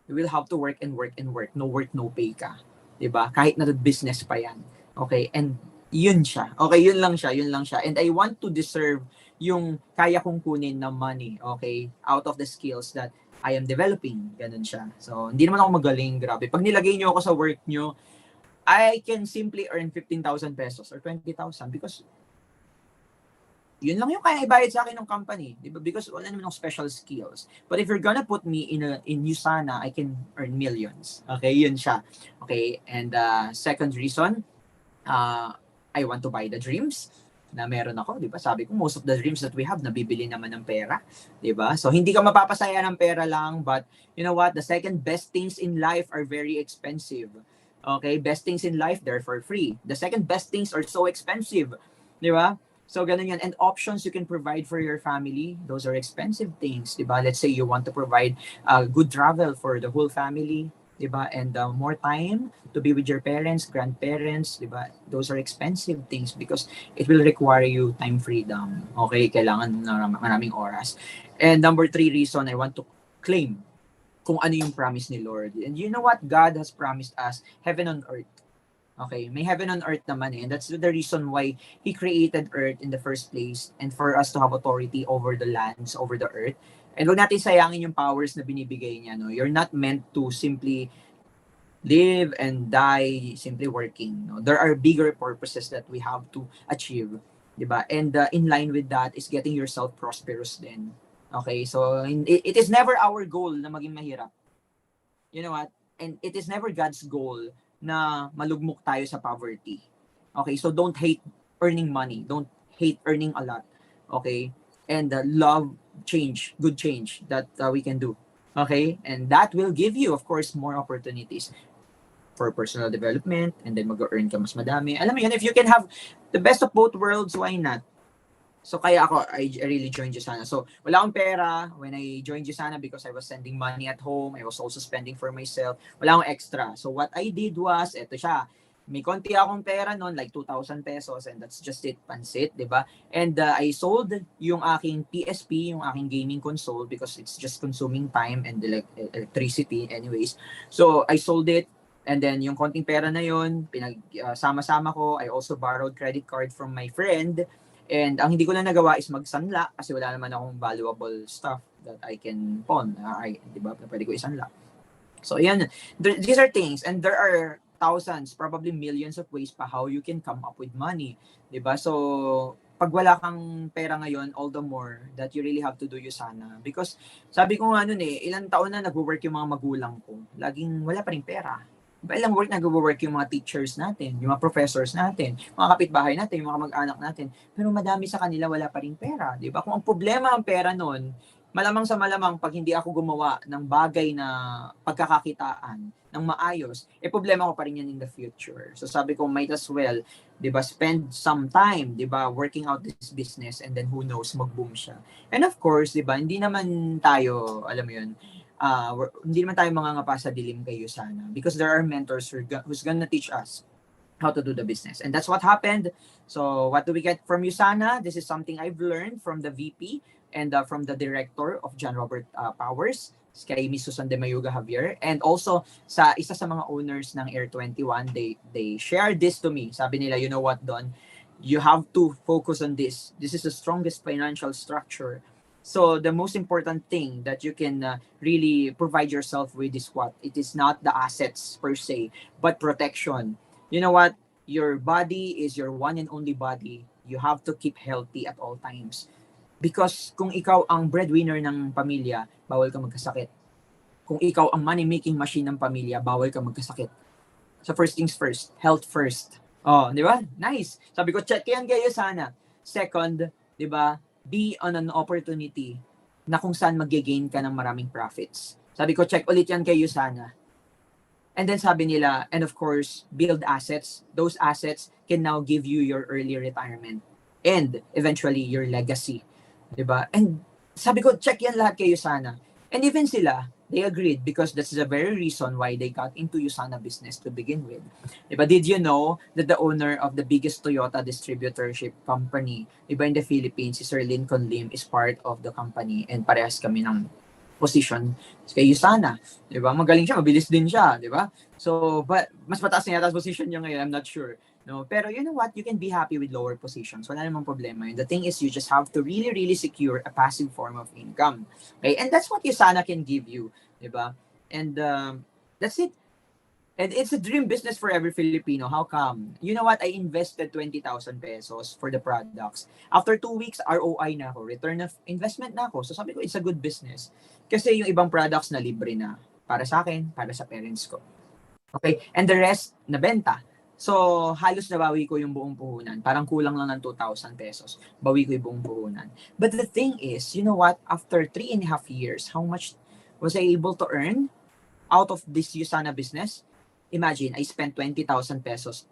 You will have to work and work and work. No work, no pay ka. Diba? Kahit na business pa yan. Okay? And yun siya. Okay, yun lang siya. And I want to deserve yung kaya kong kunin na money, okay, out of the skills that I am developing. Ganun siya. So, hindi naman ako magaling, grabe. Pag nilagay nyo ako sa work nyo, I can simply earn 15,000 pesos or 20,000 because yun lang yung kaya ibayad sa akin ng company, di ba? Because wala naman ng special skills. But if you're gonna put me in USANA, I can earn millions. Okay, yun siya. Okay, and second reason, I want to buy the dreams na meron ako, di ba? Sabi ko, most of the dreams that we have, nabibili naman ng pera, di ba? So, hindi ka mapapasaya ng pera lang, but you know what? The second best things in life are very expensive. Okay? Best things in life, they're for free. The second best things are so expensive, di ba? So, ganun yan. And options you can provide for your family, those are expensive things, di ba? Let's say you want to provide good travel for the whole family, di ba? And more time to be with your parents, grandparents, di ba? Those are expensive things because it will require you time freedom. Okay? Kailangan maraming oras. And number 3 reason, I want to claim kung ano yung promise ni Lord. And you know what? God has promised us heaven on earth. Okay, may heaven on earth naman and that's the reason why He created earth in the first place and for us to have authority over the lands, over the earth. And wag natin sayangin yung powers na binibigay niya. No? You're not meant to simply live and die simply working. No? There are bigger purposes that we have to achieve. Diba? And in line with that is getting yourself prosperous then. Okay, so it is never our goal na maging mahirap. You know what? And it is never God's goal na malugmok tayo sa poverty. Okay, so don't hate earning money. Don't hate earning a lot. Okay? And love change, good change that we can do. Okay? And that will give you, of course, more opportunities for personal development and then mag-earn ka mas madami. Alam mo yun, if you can have the best of both worlds, why not? So kaya ako, I really joined USANA. So wala akong pera when I joined USANA because I was sending money at home. I was also spending for myself. Wala akong extra. So what I did was, eto siya, may konti akong pera noon, like 2,000 pesos and that's just it, pansit, di ba? And I sold yung aking PSP, yung aking gaming console because it's just consuming time and electricity anyways. So I sold it. And then yung konting pera na yun, pinagsama-sama ko. I also borrowed credit card from my friend. And ang hindi ko lang nagawa is magsanla kasi wala naman akong valuable stuff that I can pawn. Di ba? Pwede ko isanla. So, yan. These are things. And there are thousands, probably millions of ways pa how you can come up with money. Di ba? So, pag wala kang pera ngayon, all the more that you really have to do USANA. Because sabi ko nga nun ilang taon na nag-work yung mga magulang ko. Laging wala pa rin pera. Ilang work nag-work yung mga teachers natin, yung mga professors natin, mga kapitbahay natin, yung mga mag-anak natin. Pero madami sa kanila wala pa rin pera, di ba? Kung ang problema ang pera nun, malamang sa malamang pag hindi ako gumawa ng bagay na pagkakakitaan ng maayos, problema ko pa rin yan in the future. So sabi ko, might as well, di ba, spend some time, di ba, working out this business and then who knows, mag-boom siya. And of course, di ba, hindi naman tayo, alam mo yun, hindi naman tayo mangangapa sa dilim kay USANA because there are mentors who's gonna teach us how to do the business. And that's what happened. So what do we get from USANA? This is something I've learned from the VP and from the director of John Robert Powers, kay Miss Susan de Mayuga Javier. And also sa isa sa mga owners ng Air 21, they shared this to me. Sabi nila, you know what, Don? You have to focus on this. This is the strongest financial structure. So the most important thing that you can really provide yourself with is what? It is not the assets per se, but protection. You know what? Your body is your one and only body. You have to keep healthy at all times. Because kung ikaw ang breadwinner ng pamilya, bawal ka magkasakit. Kung ikaw ang money-making machine ng pamilya, bawal ka magkasakit. So first things first, health first. Oh, di ba? Nice. Sabi ko, check yan kayo sana. Second, di ba? Be on an opportunity na kung saan mag-gain ka ng maraming profits. Sabi ko, check ulit yan kayo sana. And then sabi nila, and of course, build assets. Those assets can now give you your early retirement and eventually your legacy. Diba? And sabi ko, check yan lahat kayo sana. And even sila, They agreed because that's the very reason why they got into Usana business to begin with. Diba, did you know that the owner of the biggest Toyota distributorship company, diba, in the Philippines, si Sir Lincoln Lim, is part of the company and parehas kami ng position kay Usana. Diba? Magaling siya, mabilis din siya, diba? So, but mas mataas na yata position niya ngayon, I'm not sure. No, pero you know what? You can be happy with lower positions. Wala namang problema yun. The thing is, you just have to really, really secure a passive form of income. Okay? And that's what Usana can give you. Diba? And that's it. And it's a dream business for every Filipino. How come? You know what? I invested 20,000 pesos for the products. After 2 weeks, ROI na ako. Return of investment na ako. So sabi ko, it's a good business. Kasi yung ibang products na libre na. Para sa akin, para sa parents ko. Okay? And the rest, nabenta. So, halos nabawi ko yung buong puhunan. Parang kulang lang ng 2,000 pesos. Bawi ko yung buong puhunan. But the thing is, you know what? After 3.5 years, how much was I able to earn out of this Usana business? Imagine, I spent 20,000 pesos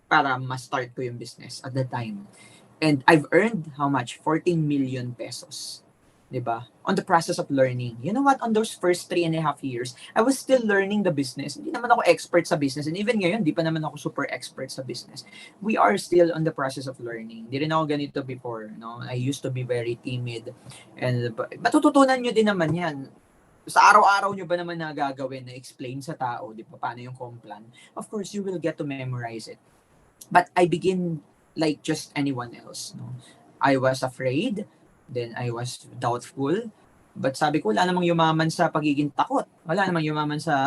para ma-start ko yung business at the time. And I've earned how much? 14 million pesos. Diba? On the process of learning. You know what? On those first 3.5 years, I was still learning the business. Hindi naman ako expert sa business. And even ngayon, di pa naman ako super expert sa business. We are still on the process of learning. Di rin ako ganito before. No? I used to be very timid. And matututunan nyo din naman yan. Sa araw-araw nyo ba naman nagagawin na explain sa tao, di ba, paano yung complan? Of course, you will get to memorize it. But I begin like just anyone else. No? I was afraid. Then I was doubtful. But sabi ko, wala namang yumaman sa pagiging takot. Wala namang yumaman sa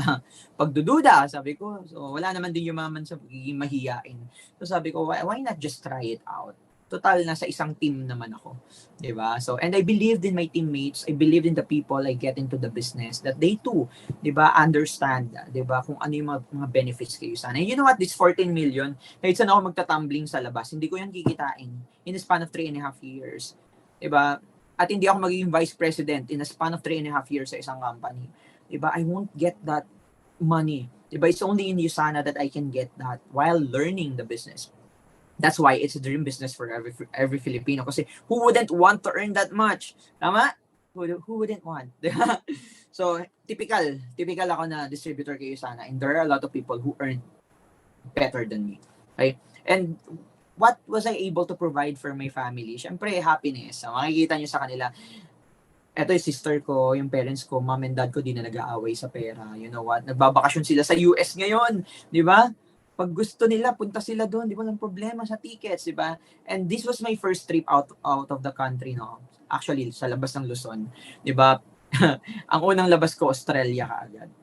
pagdududa, sabi ko. So, wala naman din yumaman sa pagiging mahiyain. So, sabi ko, why not just try it out? Total, nasa isang team naman ako. Diba? So, and I believed in my teammates. I believed in the people I get into the business. That they too, diba, understand, diba, kung ano yung mga benefits kayo sana. And you know what? This 14 million, kahit saan ako magtatumbling sa labas, hindi ko yan kikitain in the span of 3.5 years. Diba? At hindi ako magiging vice president in a span of 3.5 years sa isang company. Diba? I won't get that money. Diba? It's only in Usana that I can get that while learning the business. That's why it's a dream business for every Filipino. Kasi who wouldn't want to earn that much? Tama? Who wouldn't want? So, typical ako na distributor kay Usana. And there are a lot of people who earn better than me. Okay? And what was I able to provide for my family? Siyempre, happiness. So, makikita nyo sa kanila, eto yung sister ko, yung parents ko, mom and dad ko, di na nag-aaway sa pera. You know what? Nagbabakasyon sila sa US ngayon. Di ba? Pag gusto nila, punta sila doon. Di ba lang problema sa tickets, di ba? And this was my first trip out of the country, no? Actually, sa labas ng Luzon. Di ba? Ang unang labas ko, Australia kaagad.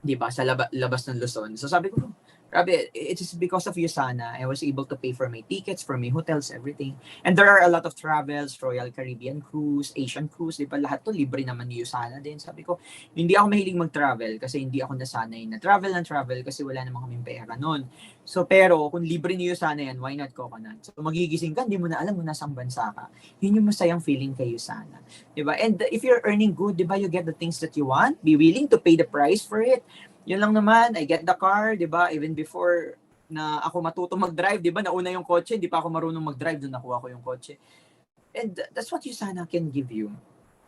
Di ba? Sa labas ng Luzon. So sabi ko, grabe, it is because of Usana. I was able to pay for my tickets, for my hotels, everything. And there are a lot of travels, Royal Caribbean Cruise, Asian Cruise, di ba? Lahat to libre naman ni Usana din. Sabi ko, hindi ako mahilig mag-travel kasi hindi ako nasanay na travel kasi wala namang kaming pera noon. So, pero kung libre ni Usana yan, why not coconut? So, magigising ka, hindi mo na alam mo nasang bansa ka. Yun yung masayang feeling kay Usana. Di ba? And if you're earning good, di ba, you get the things that you want, be willing to pay the price for it. Yun lang naman, I get the car, di ba? Even before na ako matuto mag-drive, di ba? Nauna yung kotse, hindi pa ako marunong mag-drive, doon nakuha ko yung kotse. And that's what Usana can give you.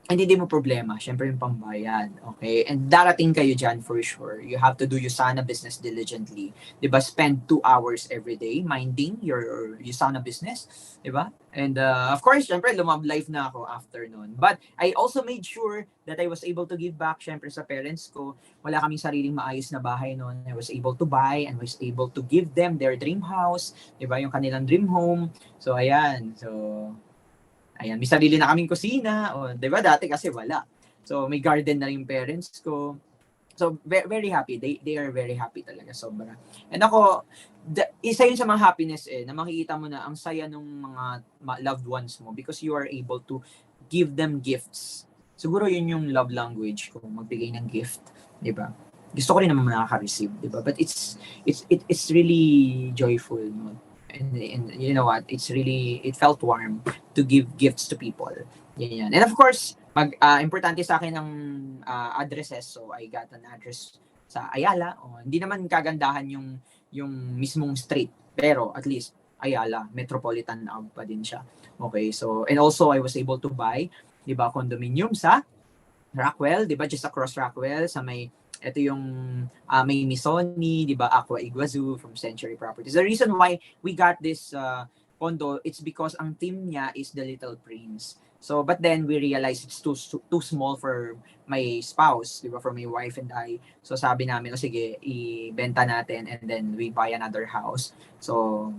And hindi mo problema, syempre yung pambayad, okay? And darating kayo dyan for sure. You have to do Usana business diligently. Di ba? Spend 2 hours every day minding your Usana business, di ba? And of course, syempre, lumab life na ako after nun. But I also made sure that I was able to give back, syempre, sa parents ko. Wala kaming sariling maayos na bahay nun. I was able to buy and was able to give them their dream house, di ba? Yung kanilang dream home. So, ayan. Ayan, may sarili na kaming kusina. O, di ba? Dati kasi wala. So, may garden na rin yung parents ko. So, very happy. They are very happy talaga. Sobra. And ako, isa yun sa mga happiness na makikita mo na ang saya ng mga loved ones mo because you are able to give them gifts. Siguro yun yung love language ko, magbigay ng gift. Di ba? Gusto ko rin naman nakaka-receive. Di ba? But it's really joyful. No? And you know what, it felt warm to give gifts to people. Yan. And of course, importante sa akin ang addresses. So I got an address sa Ayala. Hindi naman kagandahan yung mismong street, pero at least Ayala, metropolitan pa din siya. Okay, so and also I was able to buy, 'di ba, condominium sa Rockwell, 'di ba? Just across Rockwell sa may ito yung may Misoni, 'di ba? Aqua Iguazu from Century Properties. The reason why we got this condo, it's because ang team niya is the Little Prince. So but then we realized it's too small for my spouse, 'di ba? For my wife and I. So sabi namin, oh, sige, ibenta natin and then we buy another house. So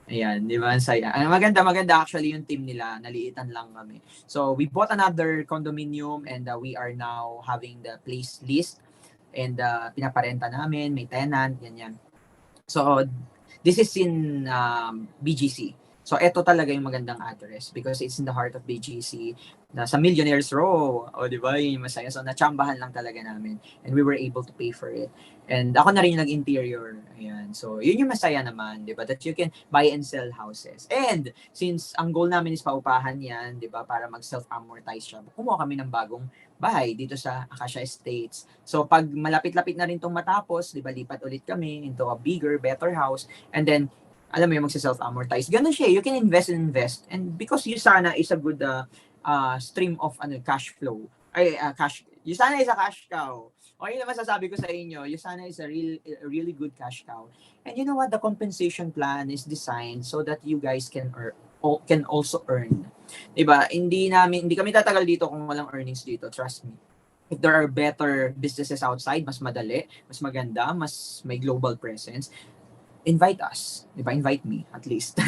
ayan, di ba? Ang saya. Ang maganda actually yung team nila. Naliitan lang kami. So, we bought another condominium and we are now having the place list and pinaparenta namin, may tenant, ganyan. So, this is in BGC. So, ito talaga yung magandang address because it's in the heart of BGC. Sa Millionaires Row. O, di ba? Yung masaya. So, natsambahan lang talaga namin. And we were able to pay for it. And ako na rin yung nag-interior. Ayan. So, yun yung masaya naman, di ba? That you can buy and sell houses. And, since ang goal namin is paupahan yan, di ba? Para mag-self-amortize siya. Kumuha kami ng bagong bahay dito sa Acacia Estates. So, pag malapit-lapit na rin itong matapos, di ba? Lipat ulit kami into a bigger, better house. And then, alam mo yung magsa-self-amortize. Ganun siya. You can invest and invest. And because Usana is a good stream of cash flow. Usana is a cash cow. O yun naman sasabi ko sa inyo, Usana is a really good cash cow. And you know what? The compensation plan is designed so that you guys can also earn. Diba? Hindi kami tatagal dito kung walang earnings dito. Trust me. If there are better businesses outside, mas madali, mas maganda, mas may global presence, invite us. Diba? Invite me, at least.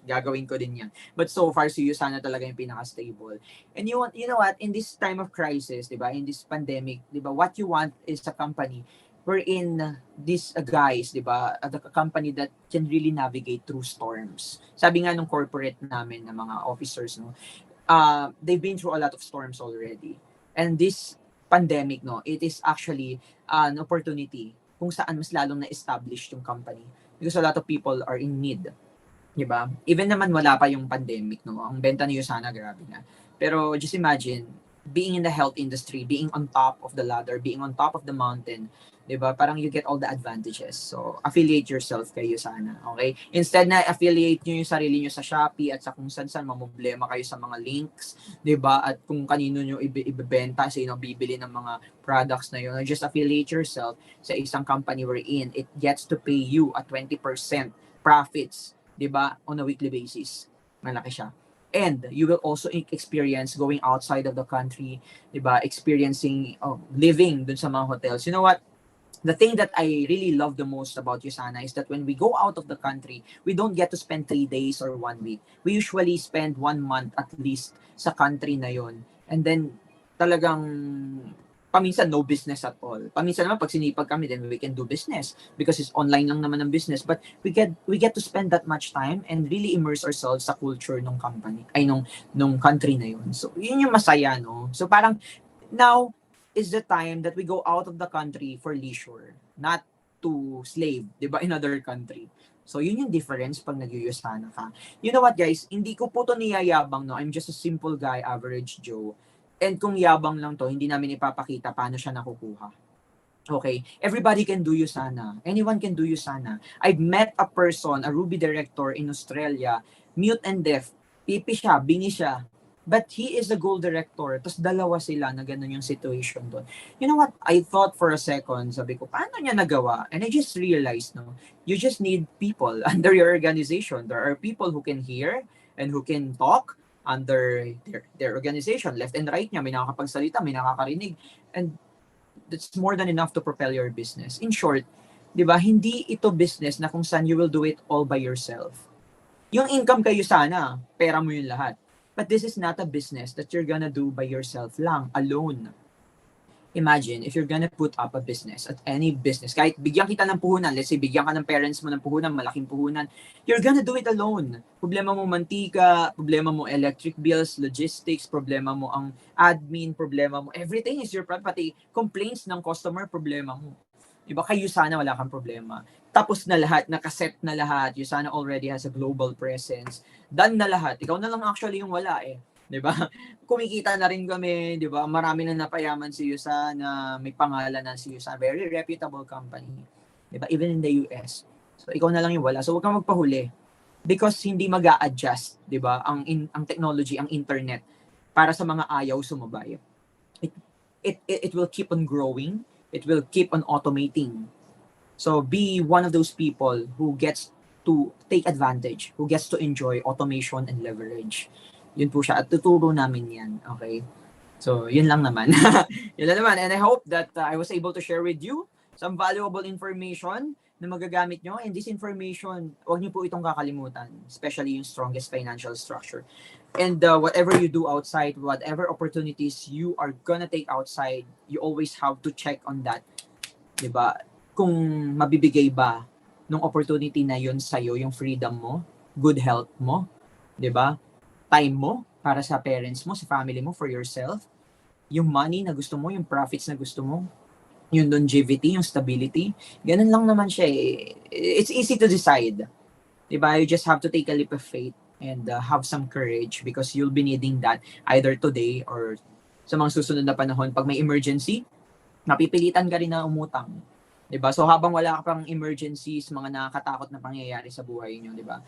Gagawin ko din yan. But so far, si Usana talaga yung pinaka-stable. And you know what? In this time of crisis, diba? In this pandemic, diba? What you want is a company wherein these guys, diba? A company that can really navigate through storms. Sabi nga nung corporate namin, ng mga officers, no? They've been through a lot of storms already. And this pandemic, no? It is actually an opportunity kung saan mas lalong na-establish yung company. Because a lot of people are in need. Diba? Even naman wala pa yung pandemic, no? Ang benta niyo sana, grabe na. Pero just imagine, being in the health industry, being on top of the ladder, being on top of the mountain, diba? Parang you get all the advantages. So, affiliate yourself kayo sana, okay? Instead na affiliate nyo yung sarili nyo sa Shopee at sa kung saan mamblema kayo sa mga links, diba? At kung kanino nyo ibebenta, sino bibili ng mga products na yun. Just affiliate yourself sa isang company wherein it gets to pay you a 20% profits, diba? On a weekly basis. Malaki siya. And you will also experience going outside of the country, diba? Experiencing living dun sa mga hotels. You know what? The thing that I really love the most about Usana is that when we go out of the country, we don't get to spend 3 days or 1 week. We usually spend 1 month at least sa country na yon. And then talagang paminsan no business at all. Paminsan naman pag sinipag kami, then we can do business because it's online lang naman ang business. But we get to spend that much time and really immerse ourselves sa culture ng company, nung country na yon. So yun yung masaya, no? So parang now is the time that we go out of the country for leisure, not to slave, di ba, in other country. So, yun yung difference pag nag-Usana ka. You know what, guys? Hindi ko po to niyayabang, no? I'm just a simple guy, average Joe. And kung yabang lang to, hindi namin ipapakita paano siya nakukuha. Okay? Everybody can do Usana. Anyone can do Usana. I've met a person, a Ruby director in Australia, mute and deaf. Pipi siya, bingi siya. But he is a gold director. Tapos dalawa sila na ganun yung situation doon. You know what? I thought for a second, sabi ko, paano niya nagawa? And I just realized, no, you just need people under your organization. There are people who can hear and who can talk under their organization. Left and right niya, may nakakapagsalita, may nakakarinig. And that's more than enough to propel your business. In short, di ba, hindi ito business na kung saan you will do it all by yourself. Yung income kayo sana, pera mo yun lahat. But this is not a business that you're gonna do by yourself lang, alone. Imagine, if you're gonna put up a business, at any business, kahit bigyan kita ng puhunan, let's say bigyan ka ng parents mo ng puhunan, malaking puhunan, you're gonna do it alone. Problema mo mantika, problema mo electric bills, logistics, problema mo ang admin, problema mo, everything is your problem, pati complaints ng customer, problema mo. Diba, kayo sana wala kang problema. Tapos na lahat, nakaset na lahat. Usana already has a global presence. Done na lahat. Ikaw na lang actually yung wala eh. 'Di ba? Kumikita na rin kami, 'di ba? Marami na napayaman si Usana, may pangalan na si Usana, very reputable company. 'Di ba? Even in the US. So ikaw na lang yung wala. So huwag kang magpahuli. Because hindi mag-a-adjust, 'di ba? Ang technology, ang internet para sa mga ayaw sumabay. it will keep on growing. It will keep on automating. So be one of those people who gets to take advantage, who gets to enjoy automation and leverage. Yun po siya. At tuturo namin yan. Okay? So, yun lang naman. Yun lang naman. And I hope that I was able to share with you some valuable information na magagamit nyo. And this information, huwag nyo po itong kakalimutan. Especially yung strongest financial structure. And whatever you do outside, whatever opportunities you are gonna take outside, you always have to check on that. Diba? Kung mabibigay ba nung opportunity na yun sa'yo, yung freedom mo, good health mo, diba? Time mo para sa parents mo, sa family mo, for yourself, yung money na gusto mo, yung profits na gusto mo, yung longevity, yung stability, ganun lang naman siya eh. It's easy to decide. Diba? You just have to take a leap of faith and have some courage because you'll be needing that either today or sa mga susunod na panahon. Pag may emergency, napipilitan ka rin na umutang. Diba? So habang wala ka pang emergencies, mga nakakatakot na pangyayari sa buhay nyo, diba?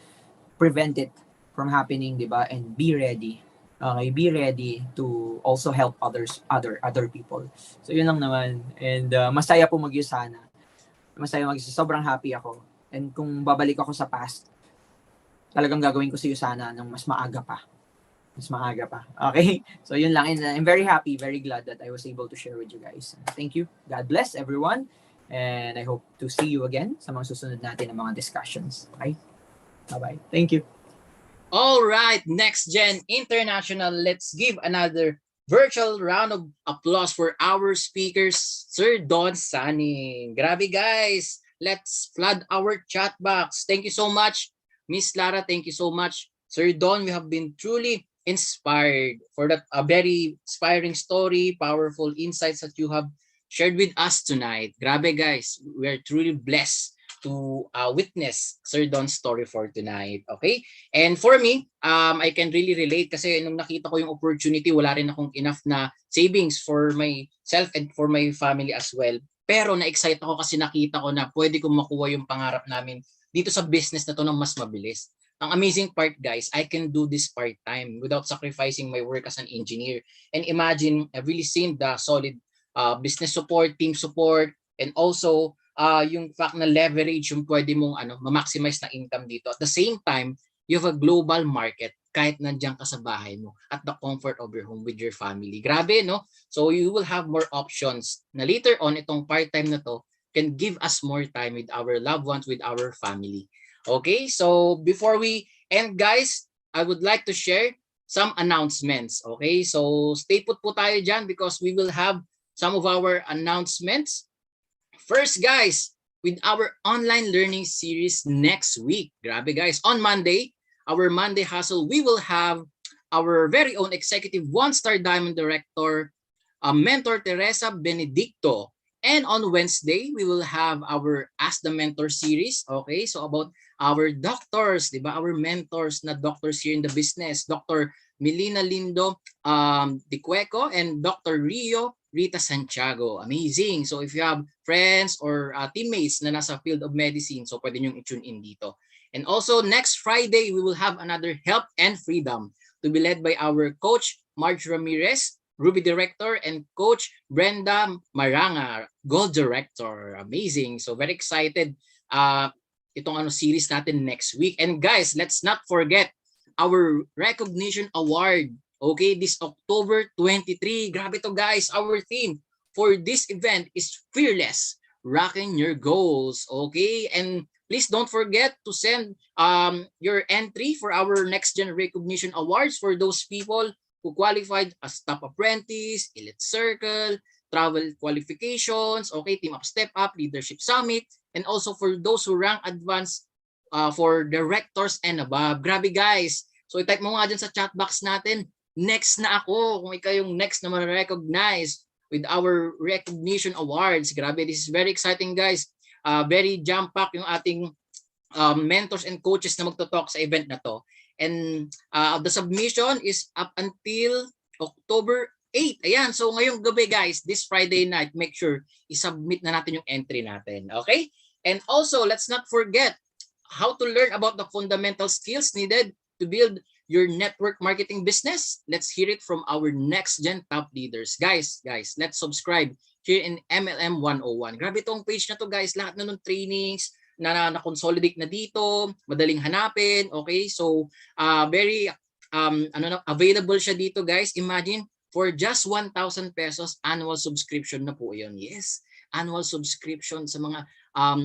Prevent it from happening, diba? And be ready. Okay, be ready to also help other people. So yun lang naman. And masaya po mag-Usana. Sobrang happy ako. And kung babalik ako sa past, talagang gagawin ko si Usana ng mas maaga pa. Okay? So yun lang. And I'm very happy, very glad that I was able to share with you guys. Thank you. God bless everyone. And I hope to see you again sa mga susunod natin na mga discussions. Okay? Bye-bye. Thank you. All right, Next Gen International. Let's give another virtual round of applause for our speakers, Sir Don Sanin. Grabe guys, let's flood our chat box. Thank you so much, Miss Lara. Thank you so much, Sir Don. We have been truly inspired for that very inspiring story, powerful insights that you have shared with us tonight. Grabe guys, we are truly blessed to witness Sir Don's story for tonight. Okay? And for me, I can really relate kasi nung nakita ko yung opportunity, wala rin akong enough na savings for myself and for my family as well. Pero na-excite ako kasi nakita ko na pwede kong makuha yung pangarap namin dito sa business na to ng mas mabilis. Ang amazing part guys, I can do this part-time without sacrificing my work as an engineer. And imagine, I've really seen the solid business support, team support, and also yung fact na leverage yung pwede mong ma-maximize na income dito. At the same time, you have a global market kahit nandiyan ka sa bahay mo at the comfort of your home with your family. Grabe, no? So you will have more options na later on itong part-time na to can give us more time with our loved ones, with our family. Okay? So before we end guys, I would like to share some announcements. Okay? So stay put po tayo dyan because we will have some of our announcements. First guys, with our online learning series next week. Grabe guys, on Monday, our Monday Hustle, we will have our very own executive one-star diamond director, Mentor Teresa Benedicto. And on Wednesday, we will have our Ask the Mentor series. Okay, so about our doctors, diba? Our mentors na doctors here in the business. Dr. Melina Lindo Dicueco and Dr. Rita Santiago. Amazing. So if you have friends or teammates na nasa field of medicine, so pwede nyo i-tune in dito. And also next Friday, we will have another Health and Freedom to be led by our coach, Marge Ramirez, Ruby Director, and Coach Brenda Maranga, Gold Director. Amazing. So very excited itong series natin next week. And guys, let's not forget our recognition award. Okay, this October 23. Grabe to guys. Our theme for this event is Fearless, Rocking Your Goals. Okay, and please don't forget to send your entry for our Next Gen Recognition Awards for those people who qualified as Top Apprentice, Elite Circle, Travel Qualifications, okay, Team Up Step Up, Leadership Summit, and also for those who rank advanced for directors and above. Grabe guys. So i-type mo nga dyan sa chat box natin, next na ako, kung ikaw yung next na ma-recognize with our recognition awards. Grabe, this is very exciting guys. Very jam-packed yung ating mentors and coaches na magto-talk sa event na to. And the submission is up until October 8. Ayan, so ngayong gabi guys, this Friday night, make sure i-submit na natin yung entry natin. Okay? And also, let's not forget how to learn about the fundamental skills needed to build your network marketing business? Let's hear it from our next gen top leaders. Guys, let's subscribe here in MLM 101. Grabe tong page na to, guys. Lahat na ng trainings na-consolidate na dito, madaling hanapin. Okay? So, very available siya dito, guys. Imagine, for just 1,000 pesos, annual subscription na po yun. Yes, annual subscription sa mga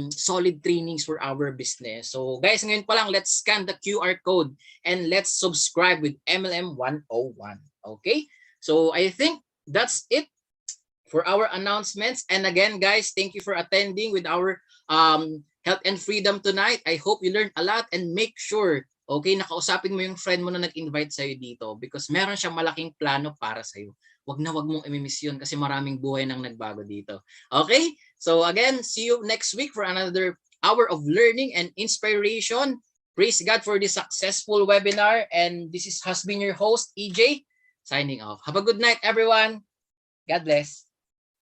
solid trainings for our business. So guys, ngayon pa lang, let's scan the QR code and let's subscribe with MLM 101. Okay? So I think that's it for our announcements. And again, guys, thank you for attending with our Health and Freedom tonight. I hope you learned a lot, and make sure, okay, nakausapin mo yung friend mo na nag-invite sa'yo dito because meron siyang malaking plano para sa'yo. Wag mong i-miss yun kasi maraming buhay nang nagbago dito. Okay? So again, see you next week for another hour of learning and inspiration. Praise God for this successful webinar. And this has been your host, EJ, signing off. Have a good night, everyone. God bless.